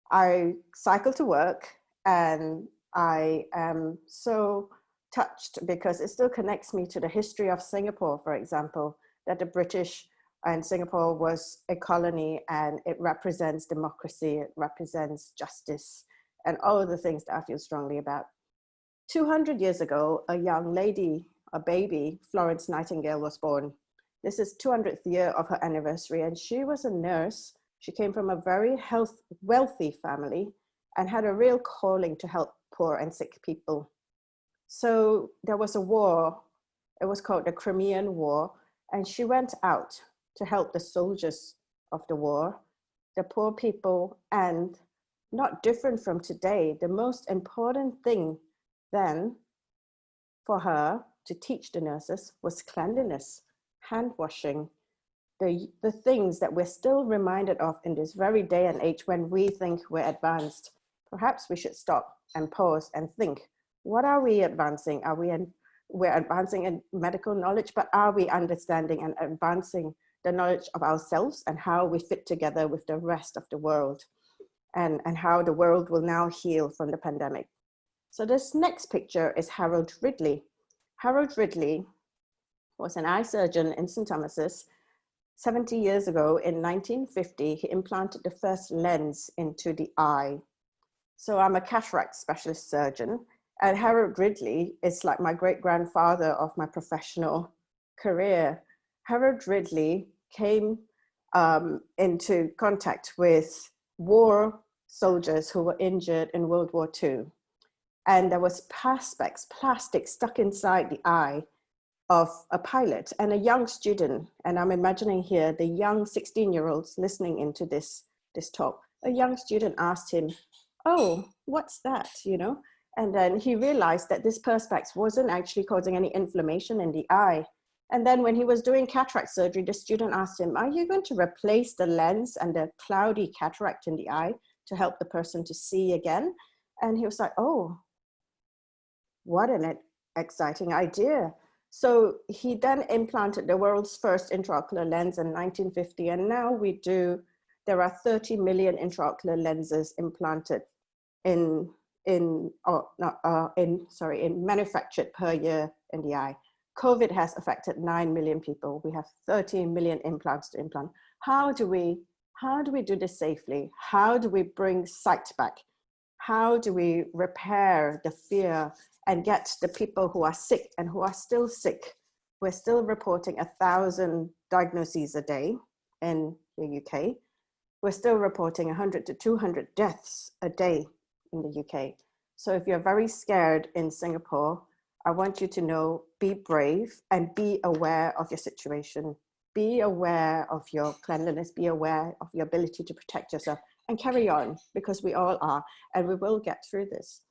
I cycle to work, and I am so touched because it still connects me to the history of Singapore, for example, that the British and Singapore was a colony, and it represents democracy, it represents justice, and all of the things that I feel strongly about. 200 years ago, a young lady, a baby, Florence Nightingale, was born. This is 200th year of her anniversary, and she was a nurse. She came from a very wealthy family and had a real calling to help poor and sick people. So there was a war, it was called the Crimean War, and she went out to help the soldiers of the war, the poor people, and not different from today, the most important thing then for her to teach the nurses was cleanliness, hand washing, the things that we're still reminded of in this very day and age when we think we're advanced. Perhaps we should stop and pause and think, what are we advancing? We're advancing in medical knowledge, but are we understanding and advancing the knowledge of ourselves and how we fit together with the rest of the world, and how the world will now heal from the pandemic? So this next picture is Harold Ridley. Harold Ridley was an eye surgeon in St. Thomas's. 70 years ago, in 1950, he implanted the first lens into the eye. So I'm a cataract specialist surgeon, And Harold Ridley is like my great-grandfather of my professional career. Harold Ridley came into contact with war soldiers who were injured in World War II. And there was perspex, plastic stuck inside the eye of a pilot and a young student. And I'm imagining here the young 16-year-olds listening into this talk. A young student asked him, "Oh, what's that?" You know? And then he realized that this perspex wasn't actually causing any inflammation in the eye. And then when he was doing cataract surgery, the student asked him, "Are you going to replace the lens and the cloudy cataract in the eye to help the person to see again?" And he was like, "Oh, what an exciting idea." So he then implanted the world's first intraocular lens in 1950. And now there are 30 million intraocular lenses implanted manufactured per year in the eye. COVID has affected 9 million people. We have 13 million implants to implant. How do we do this safely? How do we bring sight back? How do we repair the fear and get the people who are sick and who are still sick? We're still reporting 1,000 diagnoses a day in the UK. We're still reporting 100 to 200 deaths a day in the UK. So if you're very scared in Singapore, I want you to know, be brave and be aware of your situation. Be aware of your cleanliness, be aware of your ability to protect yourself, and carry on, because we all are, and we will get through this.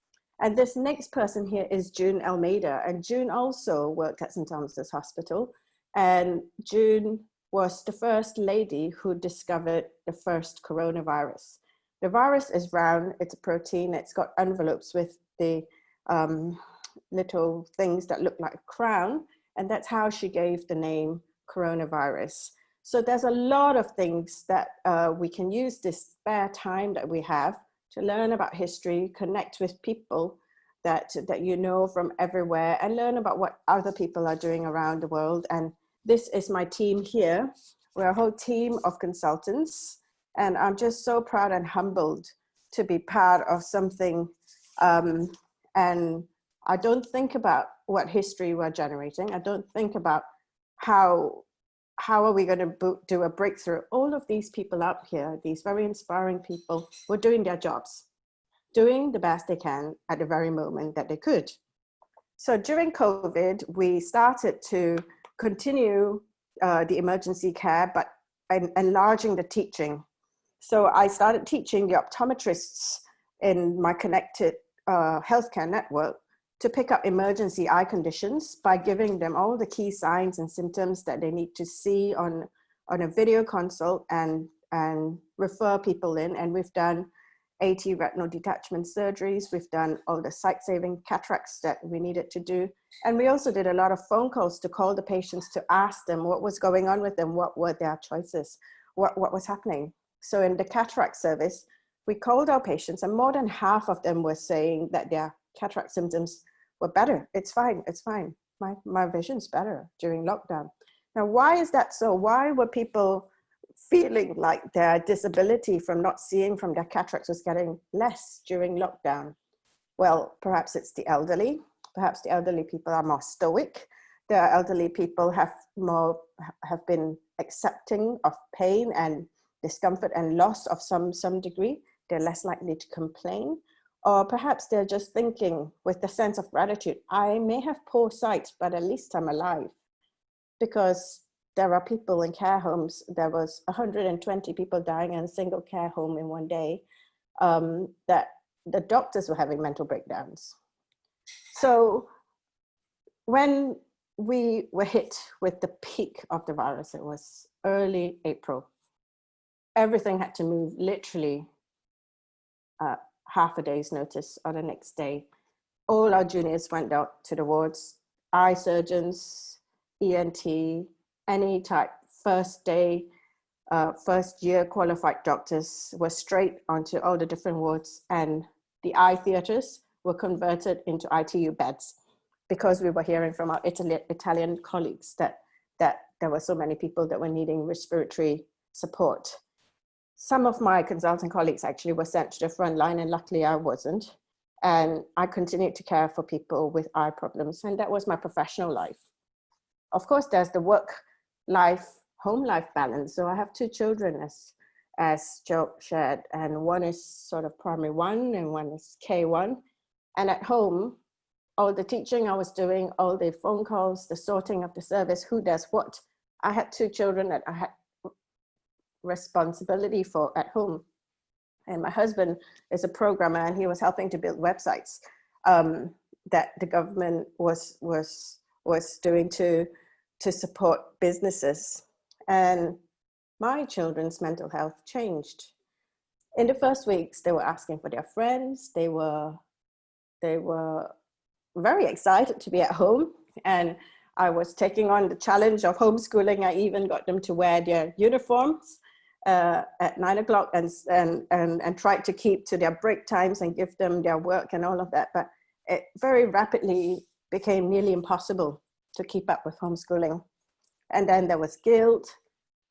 And this next person here is June Almeida, and June also worked at St. Thomas's Hospital, and June was the first lady who discovered the first coronavirus. The virus is round, it's a protein, it's got envelopes with the little things that look like a crown, and that's how she gave the name coronavirus. So there's a lot of things that we can use this spare time that we have to learn about history, connect with people that you know from everywhere, and learn about what other people are doing around the world. And this is my team here. We're a whole team of consultants, and I'm just so proud and humbled to be part of something. And I don't think about what history we're generating. I don't think about how are we going to do a breakthrough. All of these people up here, these very inspiring people, were doing their jobs, doing the best they can at the very moment that they could. So during COVID, we started to continue the emergency care, but enlarging the teaching. So I started teaching the optometrists in my connected healthcare network to pick up emergency eye conditions by giving them all the key signs and symptoms that they need to see on a video consult, and refer people in. And we've done 80 retinal detachment surgeries. We've done all the sight-saving cataracts that we needed to do. And we also did a lot of phone calls to call the patients to ask them what was going on with them, what were their choices, what was happening. So in the cataract service, we called our patients, and more than half of them were saying that their cataract symptoms were better. It's fine, it's fine. My vision's better during lockdown. Now, why is that so? Why were people feeling like their disability from not seeing from their cataracts was getting less during lockdown? Well, perhaps it's the elderly. Perhaps the elderly people are more stoic. The elderly people have been accepting of pain and discomfort and loss of some degree. They're less likely to complain. Or perhaps they're just thinking with the sense of gratitude, I may have poor sight, but at least I'm alive. Because there are people in care homes, there was 120 people dying in a single care home in one day, that the doctors were having mental breakdowns. So when we were hit with the peak of the virus, it was early April. Everything had to move literally half a day's notice or the next day. All our juniors went out to the wards, eye surgeons, ENT, any type, first year qualified doctors were straight onto all the different wards, and the eye theaters were converted into ITU beds, because we were hearing from our Italian colleagues that there were so many people that were needing respiratory support. Some of my consultant colleagues actually were sent to the front line, and luckily I wasn't. And I continued to care for people with eye problems. And that was my professional life. Of course, there's the work-life, home-life balance. So I have 2 children, as Jeog shared, and one is sort of primary 1 and one is K1. And at home, all the teaching I was doing, all the phone calls, the sorting of the service, who does what. I had 2 children that I had responsibility for at home. And my husband is a programmer, and he was helping to build websites that the government was doing to support businesses. And my children's mental health changed. In the first weeks, they were asking for their friends. They were very excited to be at home, and I was taking on the challenge of homeschooling. I even got them to wear their uniforms at 9 o'clock and tried to keep to their break times and give them their work and all of that. But it very rapidly became nearly impossible to keep up with homeschooling. And then there was guilt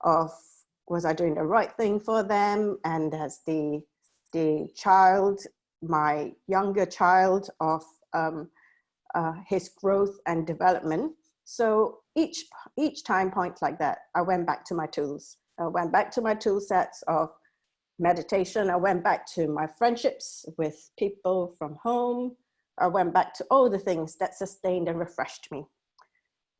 of, was I doing the right thing for them? And as the child, my younger child, of his growth and development. So each time point like that, I went back to my tools. I went back to my tool sets of meditation. I went back to my friendships with people from home. I went back to all the things that sustained and refreshed me.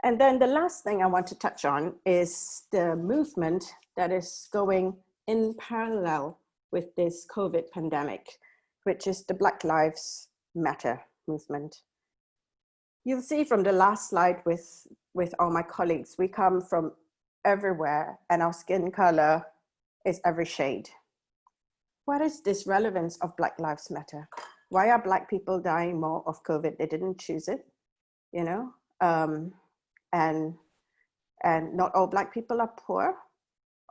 And then the last thing I want to touch on is the movement that is going in parallel with this COVID pandemic, which is the Black Lives Matter movement. You'll see from the last slide with all my colleagues, we come from everywhere and our skin color is every shade. What is this relevance of Black Lives Matter? Why are Black people dying more of COVID? They didn't choose it, you know? And not all Black people are poor.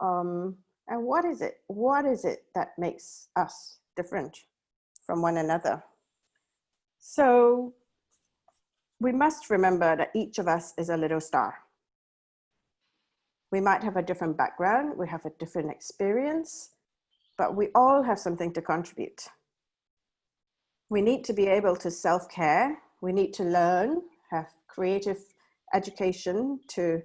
And what is it? What is it that makes us different from one another? So we must remember that each of us is a little star. We might have a different background, we have a different experience, but we all have something to contribute. We need to be able to self-care. We need to learn, have creative education to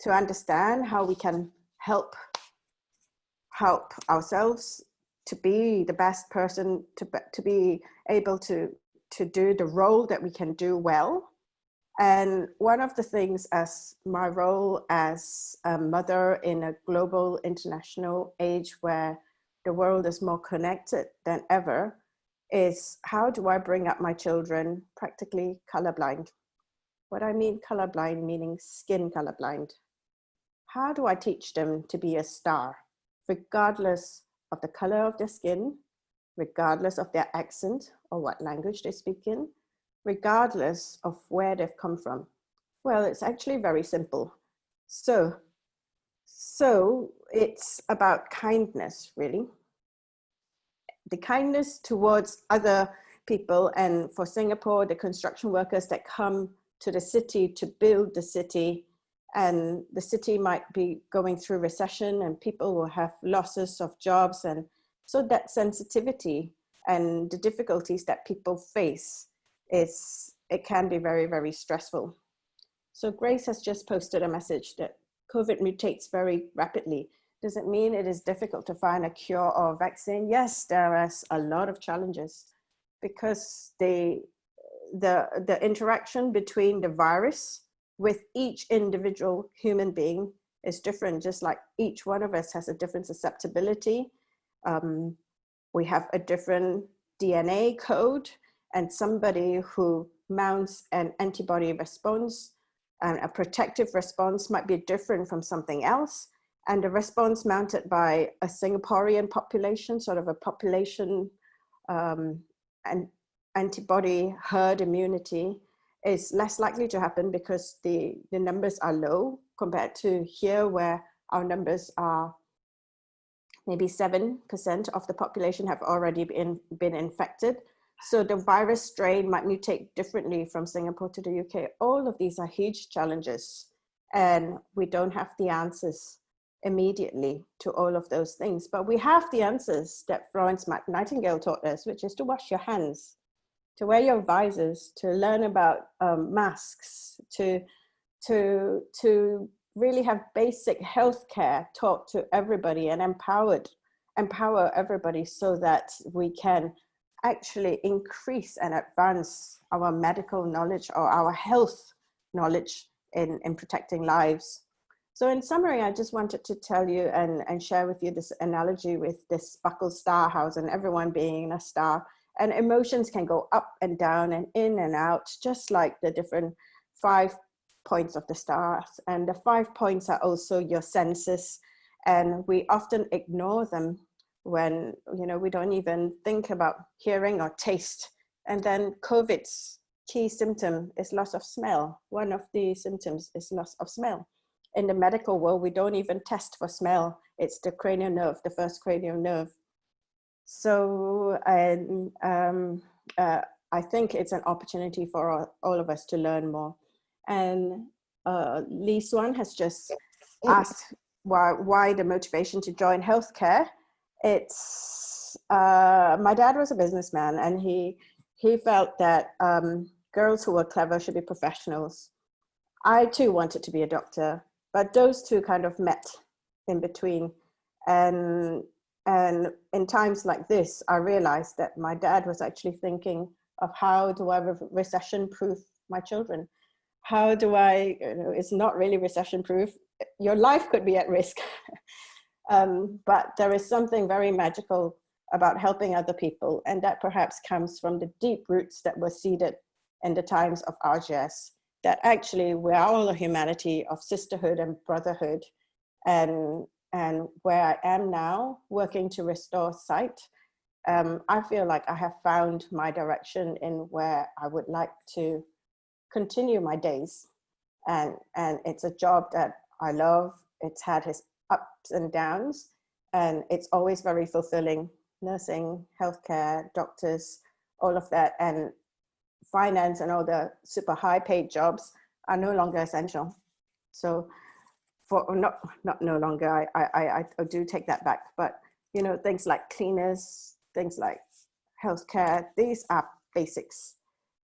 understand how we can help ourselves to be the best person, to be able to do the role that we can do well. And one of the things, as my role as a mother in a global international age where the world is more connected than ever, is how do I bring up my children practically colorblind? What I mean colorblind, meaning skin colorblind. How do I teach them to be a star, regardless of the color of their skin, regardless of their accent or what language they speak in, regardless of where they've come from? Well, it's actually very simple. So it's about kindness, really. The kindness towards other people, and for Singapore, the construction workers that come to the city to build the city, and the city might be going through recession and people will have losses of jobs. And so that sensitivity and the difficulties that people face, it can be very, very stressful. So Grace has just posted a message that COVID mutates very rapidly. Does it mean it is difficult to find a cure or vaccine? Yes, there is a lot of challenges because the interaction between the virus with each individual human being is different, just like each one of us has a different susceptibility. We have a different DNA code, and somebody who mounts an antibody response and a protective response might be different from something else. And the response mounted by a Singaporean population, sort of a population and antibody herd immunity, is less likely to happen because the numbers are low compared to here, where our numbers are maybe 7% of the population have already been infected. So the virus strain might mutate differently from Singapore to the UK. All of these are huge challenges, and we don't have the answers. immediately to all of those things. But we have the answers that Florence Nightingale taught us, which is to wash your hands, to wear your visors, to learn about masks, to really have basic healthcare taught to everybody and empower everybody so that we can actually increase and advance our medical knowledge or our health knowledge in protecting lives. So in summary, I just wanted to tell you and share with you this analogy with this buckled star house and everyone being a star. And emotions can go up and down and in and out, just like the different 5 points of the stars. And the 5 points are also your senses. And we often ignore them when, you know, we don't even think about hearing or taste. And then COVID's key symptom is loss of smell. One of the symptoms is loss of smell. In the medical world, we don't even test for smell. It's the cranial nerve, the first cranial nerve. So I think it's an opportunity for all of us to learn more. And Lee Swan has just asked why the motivation to join healthcare. It's my dad was a businessman, and he felt that girls who were clever should be professionals. I too wanted to be a doctor, but those two kind of met in between. And in times like this, I realized that my dad was actually thinking of how do I recession-proof my children? How do I, it's not really recession-proof. Your life could be at risk. But there is something very magical about helping other people. And that perhaps comes from the deep roots that were seeded in the times of RGS, that actually we're all a humanity of sisterhood and brotherhood. And where I am now, working to restore sight, I feel like I have found my direction in where I would like to continue my days. And it's a job that I love. It's had its ups and downs, and it's always very fulfilling. Nursing, healthcare, doctors, all of that, and finance and all the super high paid jobs are no longer essential. So for not no longer, I do take that back, but you know, things like cleaners, things like healthcare, these are basics.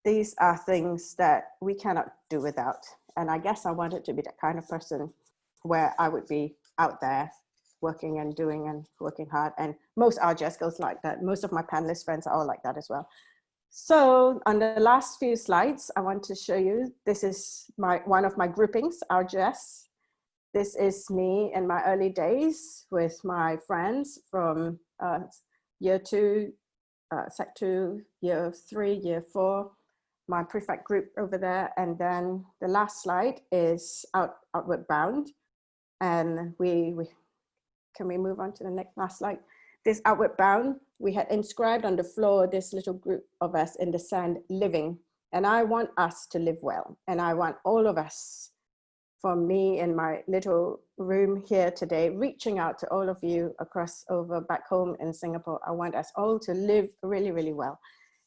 These are things that we cannot do without. And I guess I wanted to be that kind of person where I would be out there working and doing and working hard. And most RGS girls like that. Most of my panelist friends are all like that as well. So on the last few slides, I want to show you, this is one of my groupings, RGS. This is me in my early days with my friends from year 2, Sec 2, year 3, year 4, my prefect group over there. And then the last slide is Outward Bound. And can we move on to the next last slide? This Outward Bound, we had inscribed on the floor this little group of us in the sand living. And I want us to live well. And I want all of us, from me in my little room here today, reaching out to all of you over back home in Singapore. I want us all to live really, really well.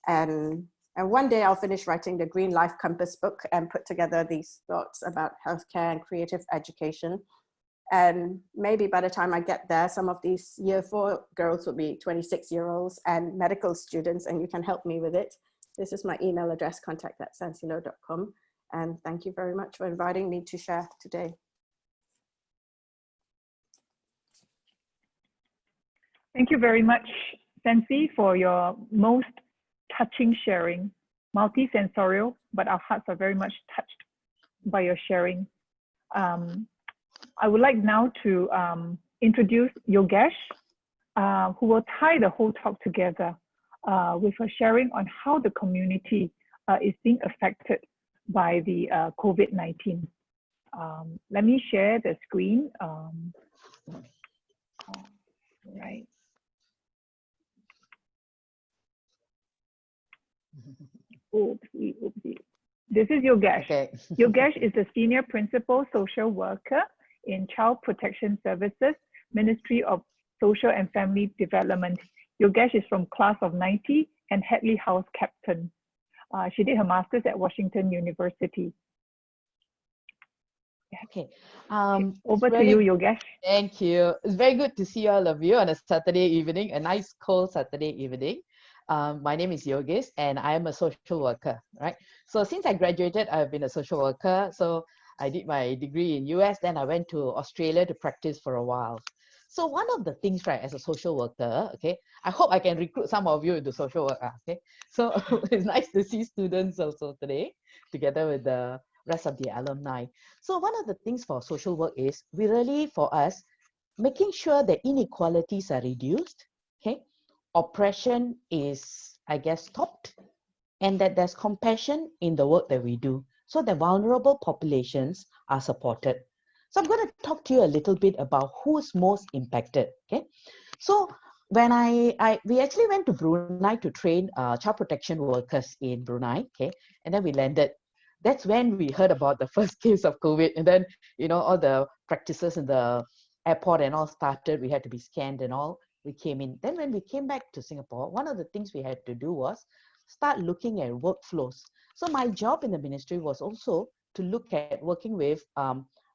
And one day I'll finish writing the Green Life Compass book and put together these thoughts about healthcare and creative education. And maybe by the time I get there, some of these year 4 girls will be 26-year-olds and medical students, and you can help me with it. This is my email address, contact@sancylo.com. And thank you very much for inviting me to share today. Thank you very much, Sancy, for your most touching sharing. Multisensorial, but our hearts are very much touched by your sharing. I would like now to introduce Yogesh, who will tie the whole talk together with a sharing on how the community is being affected by the COVID-19. Let me share the screen. Right. Oopsie, oopsie. This is Yogesh. Okay. Yogesh is the Senior Principal Social Worker in Child Protection Services, Ministry of Social and Family Development. Yogesh is from class of 90 and Hadley House Captain. She did her master's at Washington University. Yeah. Okay. Over it's to you, really, Yogesh. thank you. It's very good to see all of you on a Saturday evening, a nice cold Saturday evening. My name is Yogesh and I am a social worker, right? So since I graduated, I've been a social worker. So I did my degree in US, then I went to Australia to practice for a while. So one of the things, right, as a social worker, okay, I hope I can recruit some of you into social work, okay? So it's nice to see students also today, together with the rest of the alumni. So one of the things for social work is we really, for us, making sure that inequalities are reduced, okay? Oppression is, I guess, stopped, and that there's compassion in the work that we do, so that vulnerable populations are supported. So I'm going to talk to you a little bit about who's most impacted, okay? So when we actually went to Brunei to train child protection workers in Brunei, okay? And then we landed. That's when we heard about the first case of COVID. And then, all the practices in the airport and all started. We had to be scanned and all. We came in. Then when we came back to Singapore, one of the things we had to do was start looking at workflows. So my job in the ministry was also to look at working with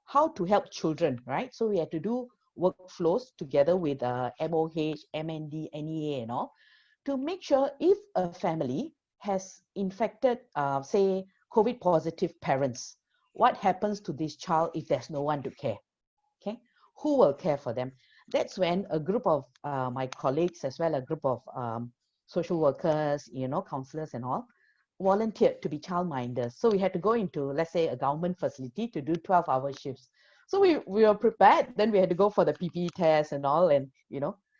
how to help children, right? So we had to do workflows together with MOH, MND, NEA and all, to make sure if a family has infected, say, COVID positive parents, what happens to this child if there's no one to care, okay? Who will care for them? That's when a group of my colleagues, as well a group of social workers, counselors and all, volunteered to be childminders. So we had to go into, let's say, a government facility to do 12-hour shifts. So we were prepared. Then we had to go for the PPE test and all, and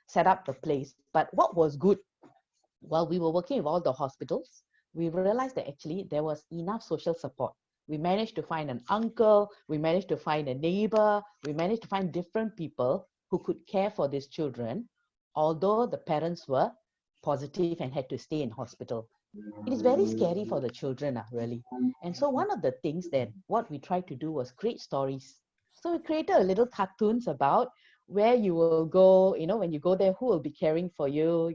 set up the place. But what was good, while we were working with all the hospitals, we realized that actually there was enough social support. We managed to find an uncle, we managed to find a neighbor, we managed to find different people who could care for these children, although the parents were positive and had to stay in hospital. It is very scary for the children, really. And so one of the things that what we tried to do was create stories. So we created a little cartoons about where you will go, when you go there, who will be caring for you,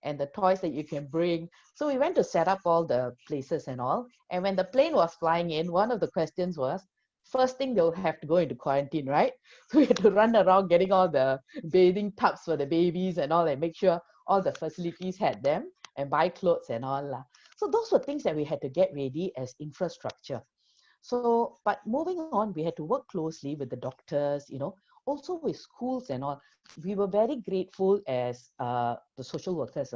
and the toys that you can bring. So we went to set up all the places and all. And when the plane was flying in, one of the questions was, first thing they'll have to go into quarantine, right? So we had to run around getting all the bathing tubs for the babies and all, and make sure all the facilities had them, and buy clothes and all. So those were things that we had to get ready as infrastructure. So, but moving on, we had to work closely with the doctors, also with schools and all. We were very grateful as the social workers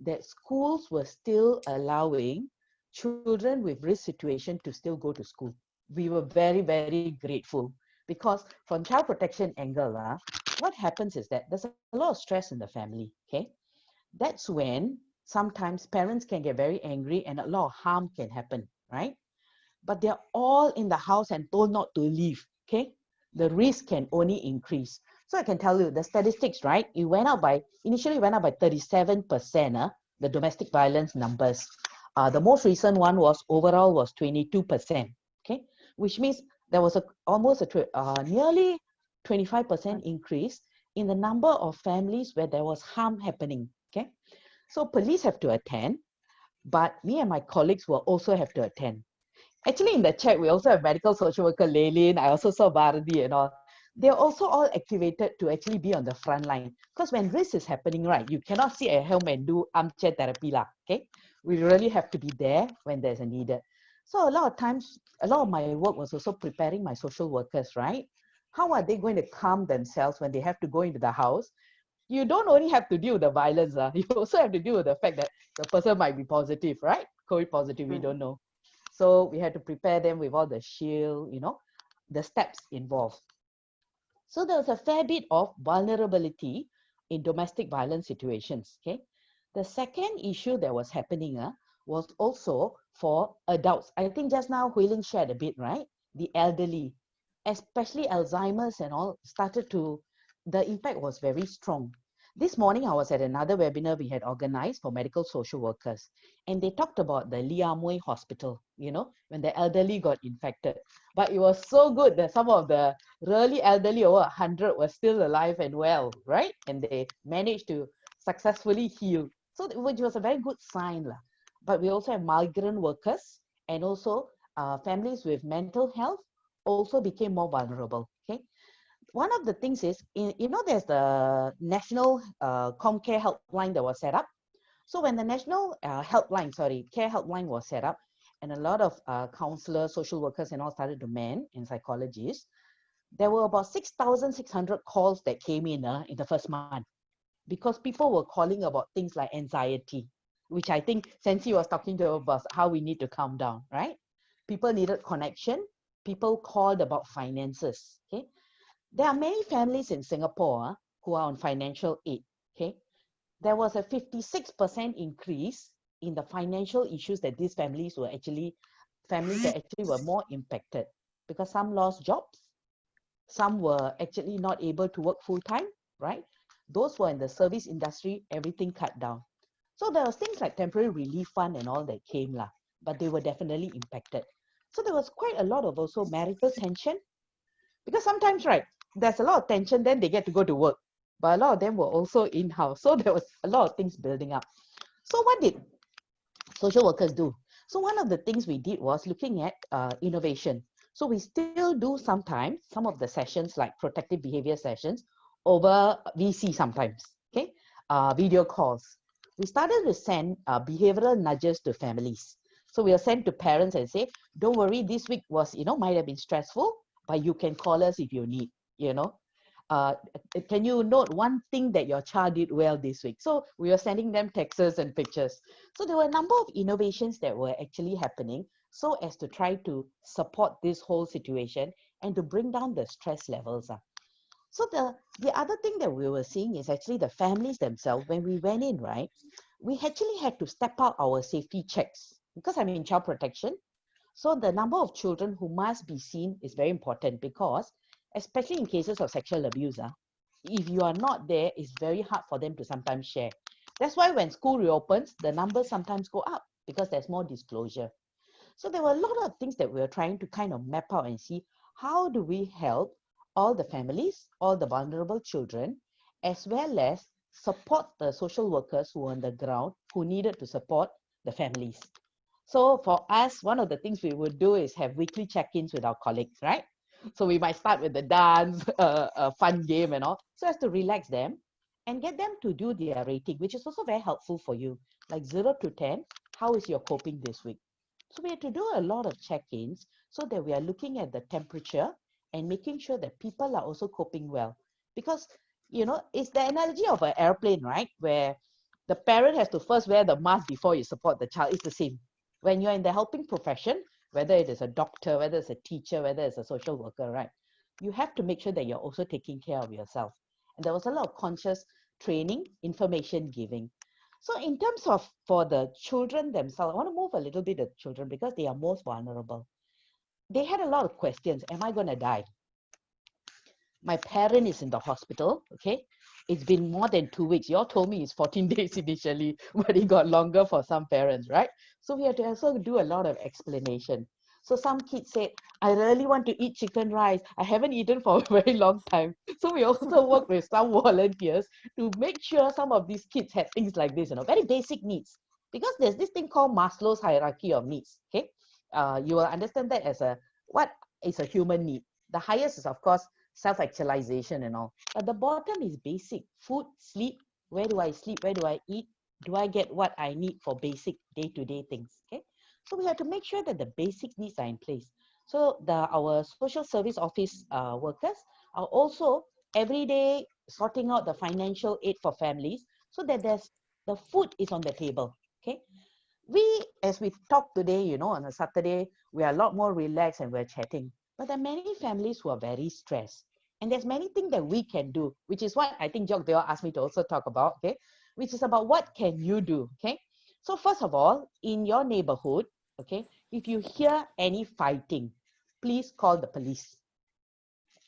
that schools were still allowing children with risk situation to still go to school. We were very, very grateful, because from child protection angle, what happens is that there's a lot of stress in the family, okay? That's when sometimes parents can get very angry and a lot of harm can happen, right? But they're all in the house and told not to leave, okay? The risk can only increase. So I can tell you the statistics, right? Initially went up by 37%, the domestic violence numbers. The most recent one was overall was 22%, okay? Which means there was almost a nearly 25% increase in the number of families where there was harm happening, okay? So police have to attend, but me and my colleagues will also have to attend. Actually, in the chat, we also have medical social worker Leilin. I also saw Bharati and all. They're also all activated to actually be on the front line. Because when this is happening, right, you cannot sit at home and do armchair therapy, okay? We really have to be there when there's a needed. So a lot of times, a lot of my work was also preparing my social workers, right? How are they going to calm themselves when they have to go into the house? You don't only have to deal with the violence, you also have to deal with the fact that the person might be positive, right? COVID positive, we don't know. So we had to prepare them with all the shield, the steps involved. So there was a fair bit of vulnerability in domestic violence situations, okay? The second issue that was happening was also for adults. I think just now Hui Ling shared a bit, right? The elderly, especially Alzheimer's and all, the impact was very strong. This morning, I was at another webinar we had organized for medical social workers, and they talked about the Lia Mui Hospital, when the elderly got infected. But it was so good that some of the really elderly, over 100, were still alive and well, right? And they managed to successfully heal. So, which was a very good sign. But we also have migrant workers and also families with mental health also became more vulnerable. Okay, one of the things is, there's the national ComCare helpline that was set up. So when the national care helpline was set up, and a lot of counselors, social workers, and all started to man, and psychologists, there were about 6,600 calls that came in the first month, because people were calling about things like anxiety, which I think Sancy was talking to about how we need to calm down, right? People needed connection. People called about finances. Okay, there are many families in Singapore who are on financial aid. Okay, there was a 56% increase in the financial issues that these families were actually were more impacted, because some lost jobs, some were actually not able to work full time, right? Those who are in the service industry, everything cut down. So there was things like temporary relief fund and all that came lah, but they were definitely impacted. So there was quite a lot of also marital tension, because sometimes, right, there's a lot of tension, then they get to go to work, but a lot of them were also in-house. So there was a lot of things building up. So what did social workers do? So one of the things we did was looking at innovation. So we still do sometimes some of the sessions like protective behavior sessions over VC sometimes, okay, video calls. We started to send behavioral nudges to families. So we'll send to parents and say, don't worry, this week was, might have been stressful, but you can call us if you need, can you note one thing that your child did well this week? So we were sending them texts and pictures. So there were a number of innovations that were actually happening so as to try to support this whole situation and to bring down the stress levels. So the other thing that we were seeing is actually the families themselves. When we went in, right, we actually had to step out our safety checks, because I'm in child protection. So the number of children who must be seen is very important, because especially in cases of sexual abuse, if you are not there, it's very hard for them to sometimes share. That's why when school reopens, the numbers sometimes go up, because there's more disclosure. So there were a lot of things that we were trying to kind of map out and see, how do we help all the families, all the vulnerable children, as well as support the social workers who were on the ground, who needed to support the families. So for us, one of the things we would do is have weekly check-ins with our colleagues, right? So we might start with the dance, a fun game and all, so as to relax them and get them to do their rating, which is also very helpful for you. Like 0 to 10, how is your coping this week? So we had to do a lot of check-ins so that we are looking at the temperature and making sure that people are also coping well. Because, it's the analogy of an airplane, right? Where the parent has to first wear the mask before you support the child. It's the same. When you're in the helping profession, whether it is a doctor, whether it's a teacher, whether it's a social worker, right? You have to make sure that you're also taking care of yourself. And there was a lot of conscious training, information giving. So in terms of for the children themselves, I want to move a little bit of children because they are most vulnerable. They had a lot of questions. Am I going to die? My parent is in the hospital, okay? It's been more than 2 weeks. You all told me it's 14 days initially, but it got longer for some parents, right? So we had to also do a lot of explanation. So some kids said, I really want to eat chicken rice. I haven't eaten for a very long time. So we also work with some volunteers to make sure some of these kids had things like this, very basic needs. Because there's this thing called Maslow's hierarchy of needs, okay? You will understand that as what is a human need. The highest is, of course, self-actualization and all. But the bottom is basic. Food, sleep. Where do I sleep? Where do I eat? Do I get what I need for basic day-to-day things? Okay. So we have to make sure that the basic needs are in place. So our social service office workers are also every day sorting out the financial aid for families so that the food is on the table. Okay. As we talk today, on a Saturday, we are a lot more relaxed and we're chatting. But there are many families who are very stressed. And there's many things that we can do, which is what I think Jeog, they all asked me to also talk about, okay? Which is about what can you do, okay? So first of all, in your neighborhood, okay, if you hear any fighting, please call the police.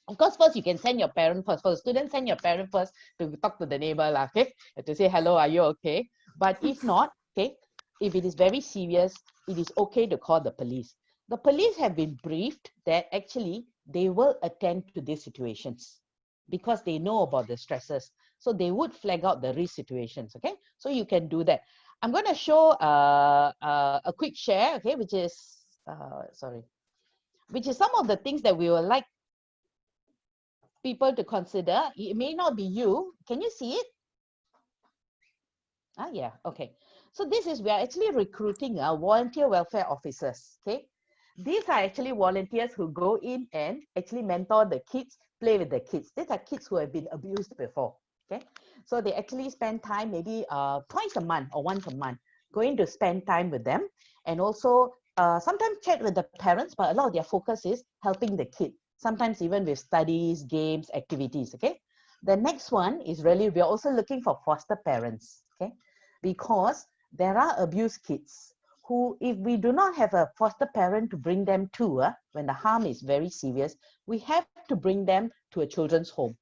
Of course, first you can send your parent first. For the students, send your parent first to talk to the neighbor, okay? To say, hello, are you okay? But if not, okay, if it is very serious, it is okay to call the police. The police have been briefed that actually they will attend to these situations because they know about the stresses. So they would flag out the risk situations, okay? So you can do that. I'm going to show a quick share, okay, which is, sorry. which is some of the things that we would like people to consider. It may not be you. Can you see it? Yeah, okay. So this is, we are actually recruiting volunteer welfare officers, okay? These are actually volunteers who go in and actually mentor the kids, play with the kids. These are kids who have been abused before, okay? So they actually spend time maybe twice a month or once a month, going to spend time with them, and also sometimes chat with the parents, but a lot of their focus is helping the kid, sometimes even with studies, games, activities, okay? The next one is really, we're also looking for foster parents, okay? Because there are abused kids who, if we do not have a foster parent to bring them to, when the harm is very serious, we have to bring them to a children's home.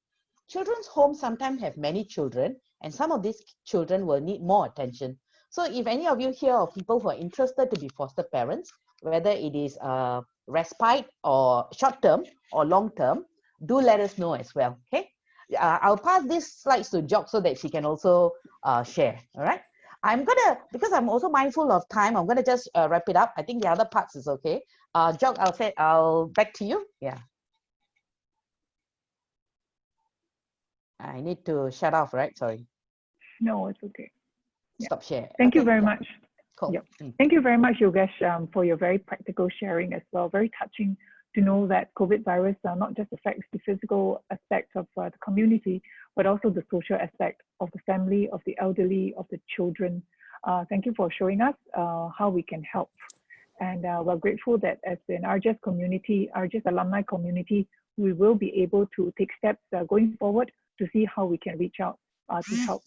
Children's homes sometimes have many children, and some of these children will need more attention. So if any of you here are people who are interested to be foster parents, whether it is respite or short-term or long-term, do let us know as well, okay? I'll pass these slides to Jeog so that she can also share, all right? I'm gonna, because I'm also mindful of time, I'm gonna just wrap it up. I think the other parts is okay. Jeog, I'll back to you. Yeah. I need to shut off, right? Sorry. No, it's okay. Stop share. Thank you Okay, very yeah. much. Cool. Yep. Thank you very much, Yogesh, for your very practical sharing as well. Very touching to know that COVID virus not just affects the physical aspect of the community, but also the social aspect of the family, of the elderly, of the children. Thank you for showing us how we can help. And we're grateful that as an RGS community, RGS alumni community, we will be able to take steps going forward to see how we can reach out to help.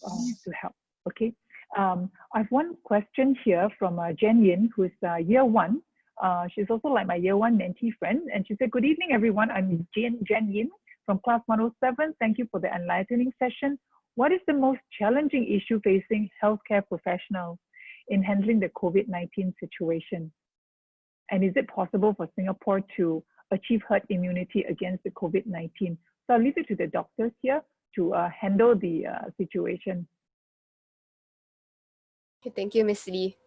Okay. I have one question here from Jen Yin, who is year one. She's also like my year one mentee friend. And she said, good evening, everyone. I'm Jen Yin from class 107. Thank you for the enlightening session. What is the most challenging issue facing healthcare professionals in handling the COVID-19 situation? And is it possible for Singapore to achieve herd immunity against the COVID-19? So I'll leave it to the doctors here to handle the situation. Thank you, Ms. Lee.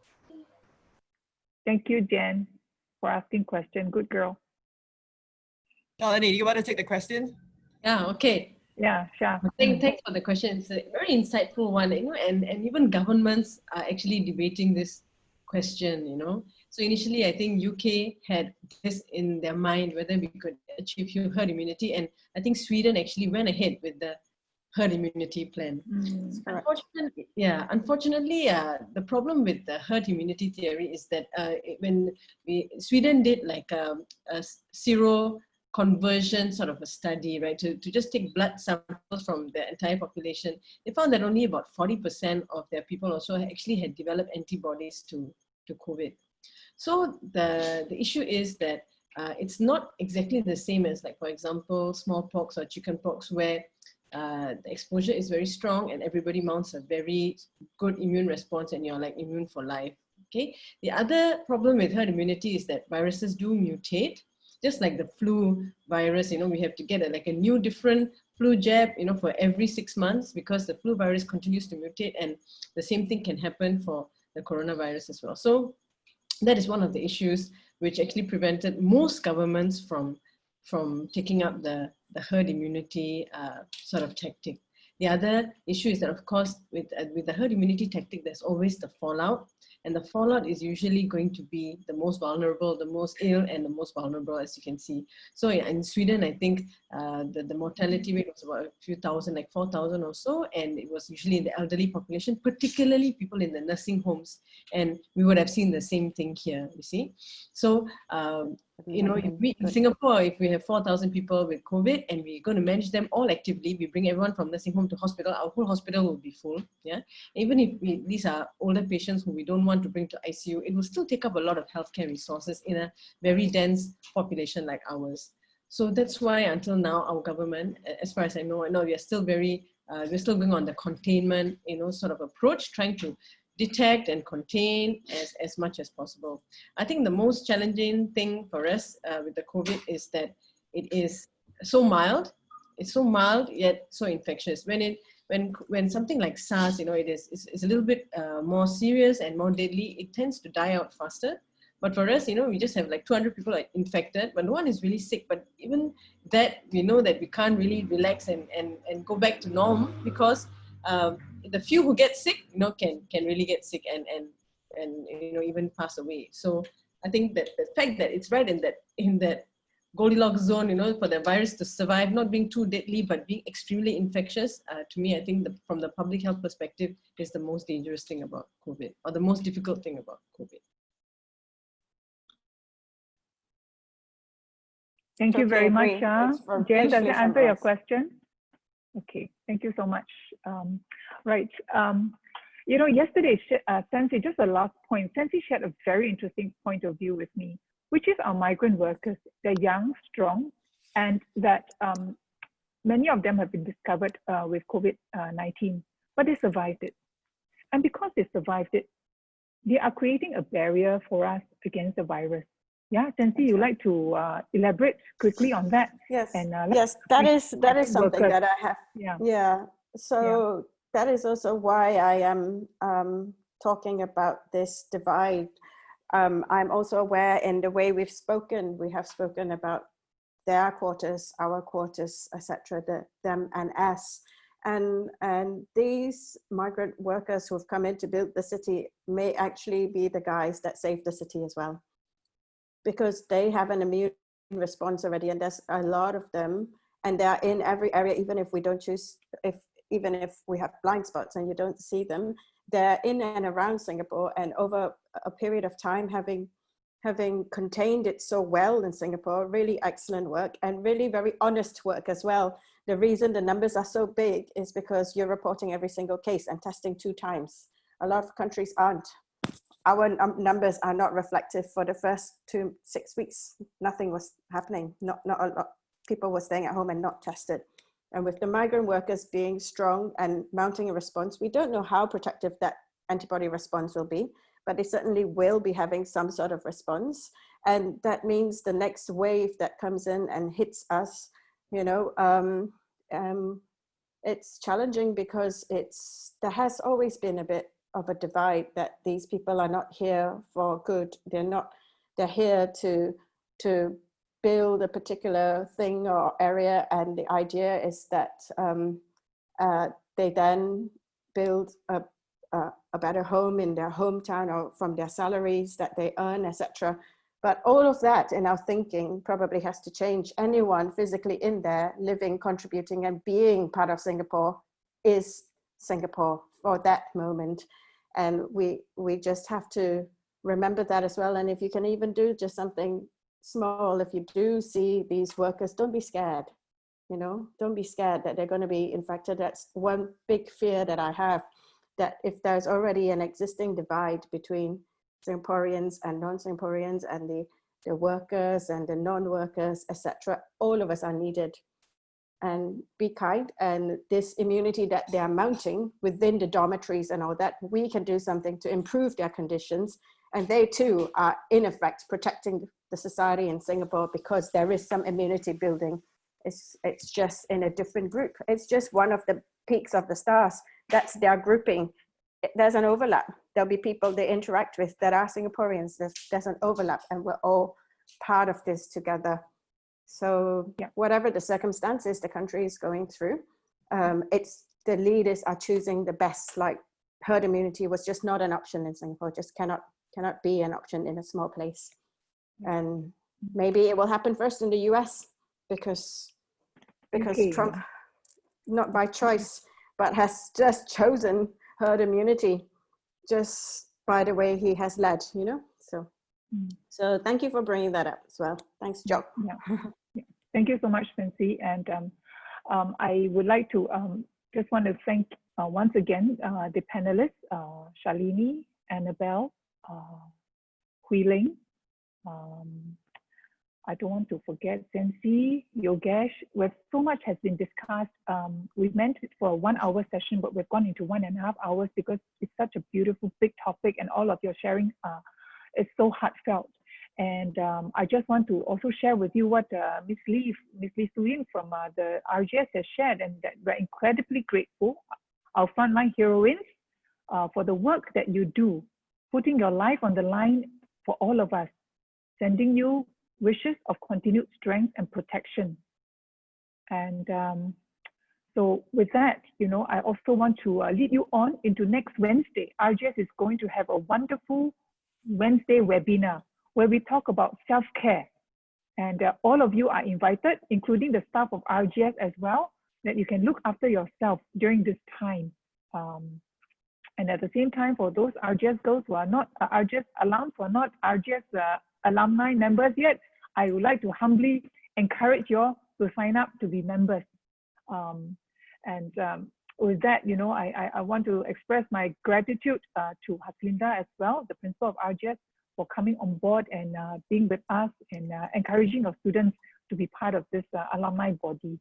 Thank you, Jen, for asking question. Good girl. Shalini, you want to take the question? Yeah, okay. Yeah, sure. Thanks for the question. It's a very insightful one, you know, and even governments are actually debating this question, you know. So initially, I think UK had this in their mind, whether we could achieve herd immunity, and I think Sweden actually went ahead with the herd immunity plan. Unfortunately, the problem with the herd immunity theory is that when Sweden did like a zero conversion sort of a study, right, to just take blood samples from the entire population, they found that only about 40% of their people also actually had developed antibodies to COVID. So the issue is that it's not exactly the same as, like, for example, smallpox or chickenpox, where the exposure is very strong and everybody mounts a very good immune response and you're like immune for life. Okay. The other problem with herd immunity is that viruses do mutate, just like the flu virus. You know, we have to get a new different flu jab, you know, for every 6 months, because the flu virus continues to mutate, and the same thing can happen for the coronavirus as well. So that is one of the issues which actually prevented most governments from taking up the herd immunity sort of tactic. The other issue is that, of course, with the herd immunity tactic, there's always the fallout. And the fallout is usually going to be the most vulnerable, the most ill, and the most vulnerable, as you can see. So in Sweden, I think the mortality rate was about a few thousand, like 4,000 or so. And it was usually in the elderly population, particularly people in the nursing homes. And we would have seen the same thing here, you see. So, you know, in Singapore, if we have 4,000 people with COVID and we're going to manage them all actively, we bring everyone from nursing home to hospital, our whole hospital will be full. Yeah, even if these are older patients who we don't want to bring to ICU, it will still take up a lot of healthcare resources in a very dense population like ours. So that's why until now, our government, as far as I know we are still we're still going on the containment, you know, sort of approach, trying to detect and contain as much as possible. I think the most challenging thing for us with the COVID is that it is so mild. It's so mild yet so infectious. When something like SARS, you know, it's a little bit more serious and more deadly, it tends to die out faster. But for us, we just have like 200 people like infected, but no one is really sick. But even that, we know that we can't really relax and go back to norm, because the few who get sick, can really get sick and even pass away. So I think that the fact that it's right in that Goldilocks zone, for the virus to survive, not being too deadly, but being extremely infectious, to me, I think from the public health perspective, is the most dangerous thing about COVID, or the most difficult thing about COVID. Thank you very much, Shah. Jen, does that answer your question? Okay, thank you so much. Right. Yesterday, Sancy, just a last point, Sancy shared a very interesting point of view with me, which is our migrant workers. They're young, strong, and that many of them have been discovered with COVID-19, but they survived it. And because they survived it, they are creating a barrier for us against the virus. Yeah, Sancy, you'd like to elaborate quickly on that? Yes, and, yes, that is something workers. that I have. Yeah. So that is also why I am talking about this divide. I'm also aware in the way we have spoken about their quarters, our quarters, etc., them and us. And these migrant workers who've come in to build the city may actually be the guys that save the city as well, because they have an immune response already, and there's a lot of them, and they're in every area, even if we don't choose, even if we have blind spots and you don't see them, they're in and around Singapore, and over a period of time, having contained it so well in Singapore, really excellent work, and really very honest work as well. The reason the numbers are so big is because you're reporting every single case and testing 2 times. A lot of countries aren't. Our numbers are not reflective for the first 6 weeks. Nothing was happening. Not a lot. People were staying at home and not tested. And with the migrant workers being strong and mounting a response, we don't know how protective that antibody response will be, but they certainly will be having some sort of response. And that means the next wave that comes in and hits us, it's challenging, because there has always been a bit of a divide, that these people are not here for good. They're here to build a particular thing or area, and the idea is that they then build a better home in their hometown or from their salaries that they earn, etc. But all of that in our thinking probably has to change. Anyone physically in there, living, contributing, and being part of Singapore is Singapore for that moment. And we just have to remember that as well. And if you can even do just something small, if you do see these workers, don't be scared. Don't be scared that they're going to be infected. That's one big fear that I have, that if there's already an existing divide between Singaporeans and non-Singaporeans, and the workers and the non-workers, etc., all of us are needed. And be kind, and this immunity that they are mounting within the dormitories and all that, we can do something to improve their conditions, and they too are in effect protecting the society in Singapore, because there is some immunity building. It's just in a different group. It's just one of the peaks of the stars. That's their grouping. There's an overlap. There'll be people they interact with that are Singaporeans. There's an overlap, and we're all part of this together. So whatever the circumstances the country is going through, it's the leaders are choosing the best. Like herd immunity was just not an option in Singapore, just cannot be an option in a small place. And maybe it will happen first in the US, because Trump, not by choice, but has just chosen herd immunity just by the way he has led, So thank you for bringing that up as well. Thanks, Jeog. Thank you so much, Sancy. And I would like to just want to thank once again the panelists, Shalini, Annabelle, Ling. I don't want to forget Sancy, Yogesh, where so much has been discussed. We meant it for a 1 hour session, but we've gone into 1.5 hours because it's such a beautiful, big topic, and all of your sharing is so heartfelt. And I just want to also share with you what Ms. Lee Suying from the RGS has shared, and that we're incredibly grateful, our frontline heroines, for the work that you do, putting your life on the line for all of us, sending you wishes of continued strength and protection. And so with that, I also want to lead you on into next Wednesday. RGS is going to have a wonderful Wednesday webinar where we talk about self-care. And all of you are invited, including the staff of RGS as well, that you can look after yourself during this time. And at the same time, for those RGS girls who are not RGS alums, who are not RGS alumni members yet, I would like to humbly encourage you all to sign up to be members. With that, I want to express my gratitude to Haslinda as well, the principal of RGS, for coming on board and being with us and encouraging our students to be part of this alumni body.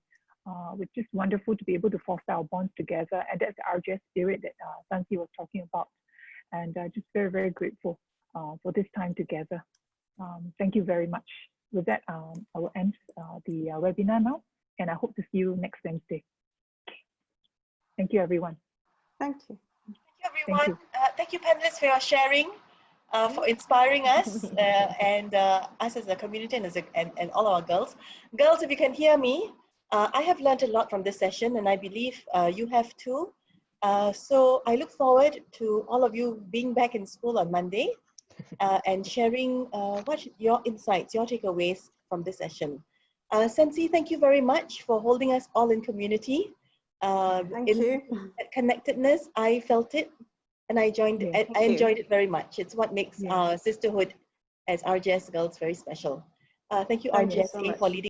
It's just wonderful to be able to foster our bonds together, and that's the RGS spirit that Sancy was talking about. And just very, very grateful for this time together. Thank you very much. With that, I will end the webinar now, and I hope to see you next Wednesday. Thank you, everyone. Thank you. Thank you, everyone. Thank you. Thank you, panelists, for your sharing, for inspiring us and us as a community and all our girls. Girls, if you can hear me, I have learned a lot from this session, and I believe you have too. So I look forward to all of you being back in school on Monday and sharing what your insights, your takeaways from this session. Sancy, thank you very much for holding us all in community. Thank you. Connectedness, I felt it, and I enjoyed it very much. It's what makes our sisterhood as RGS girls very special. Thank you, RGSA, for leading.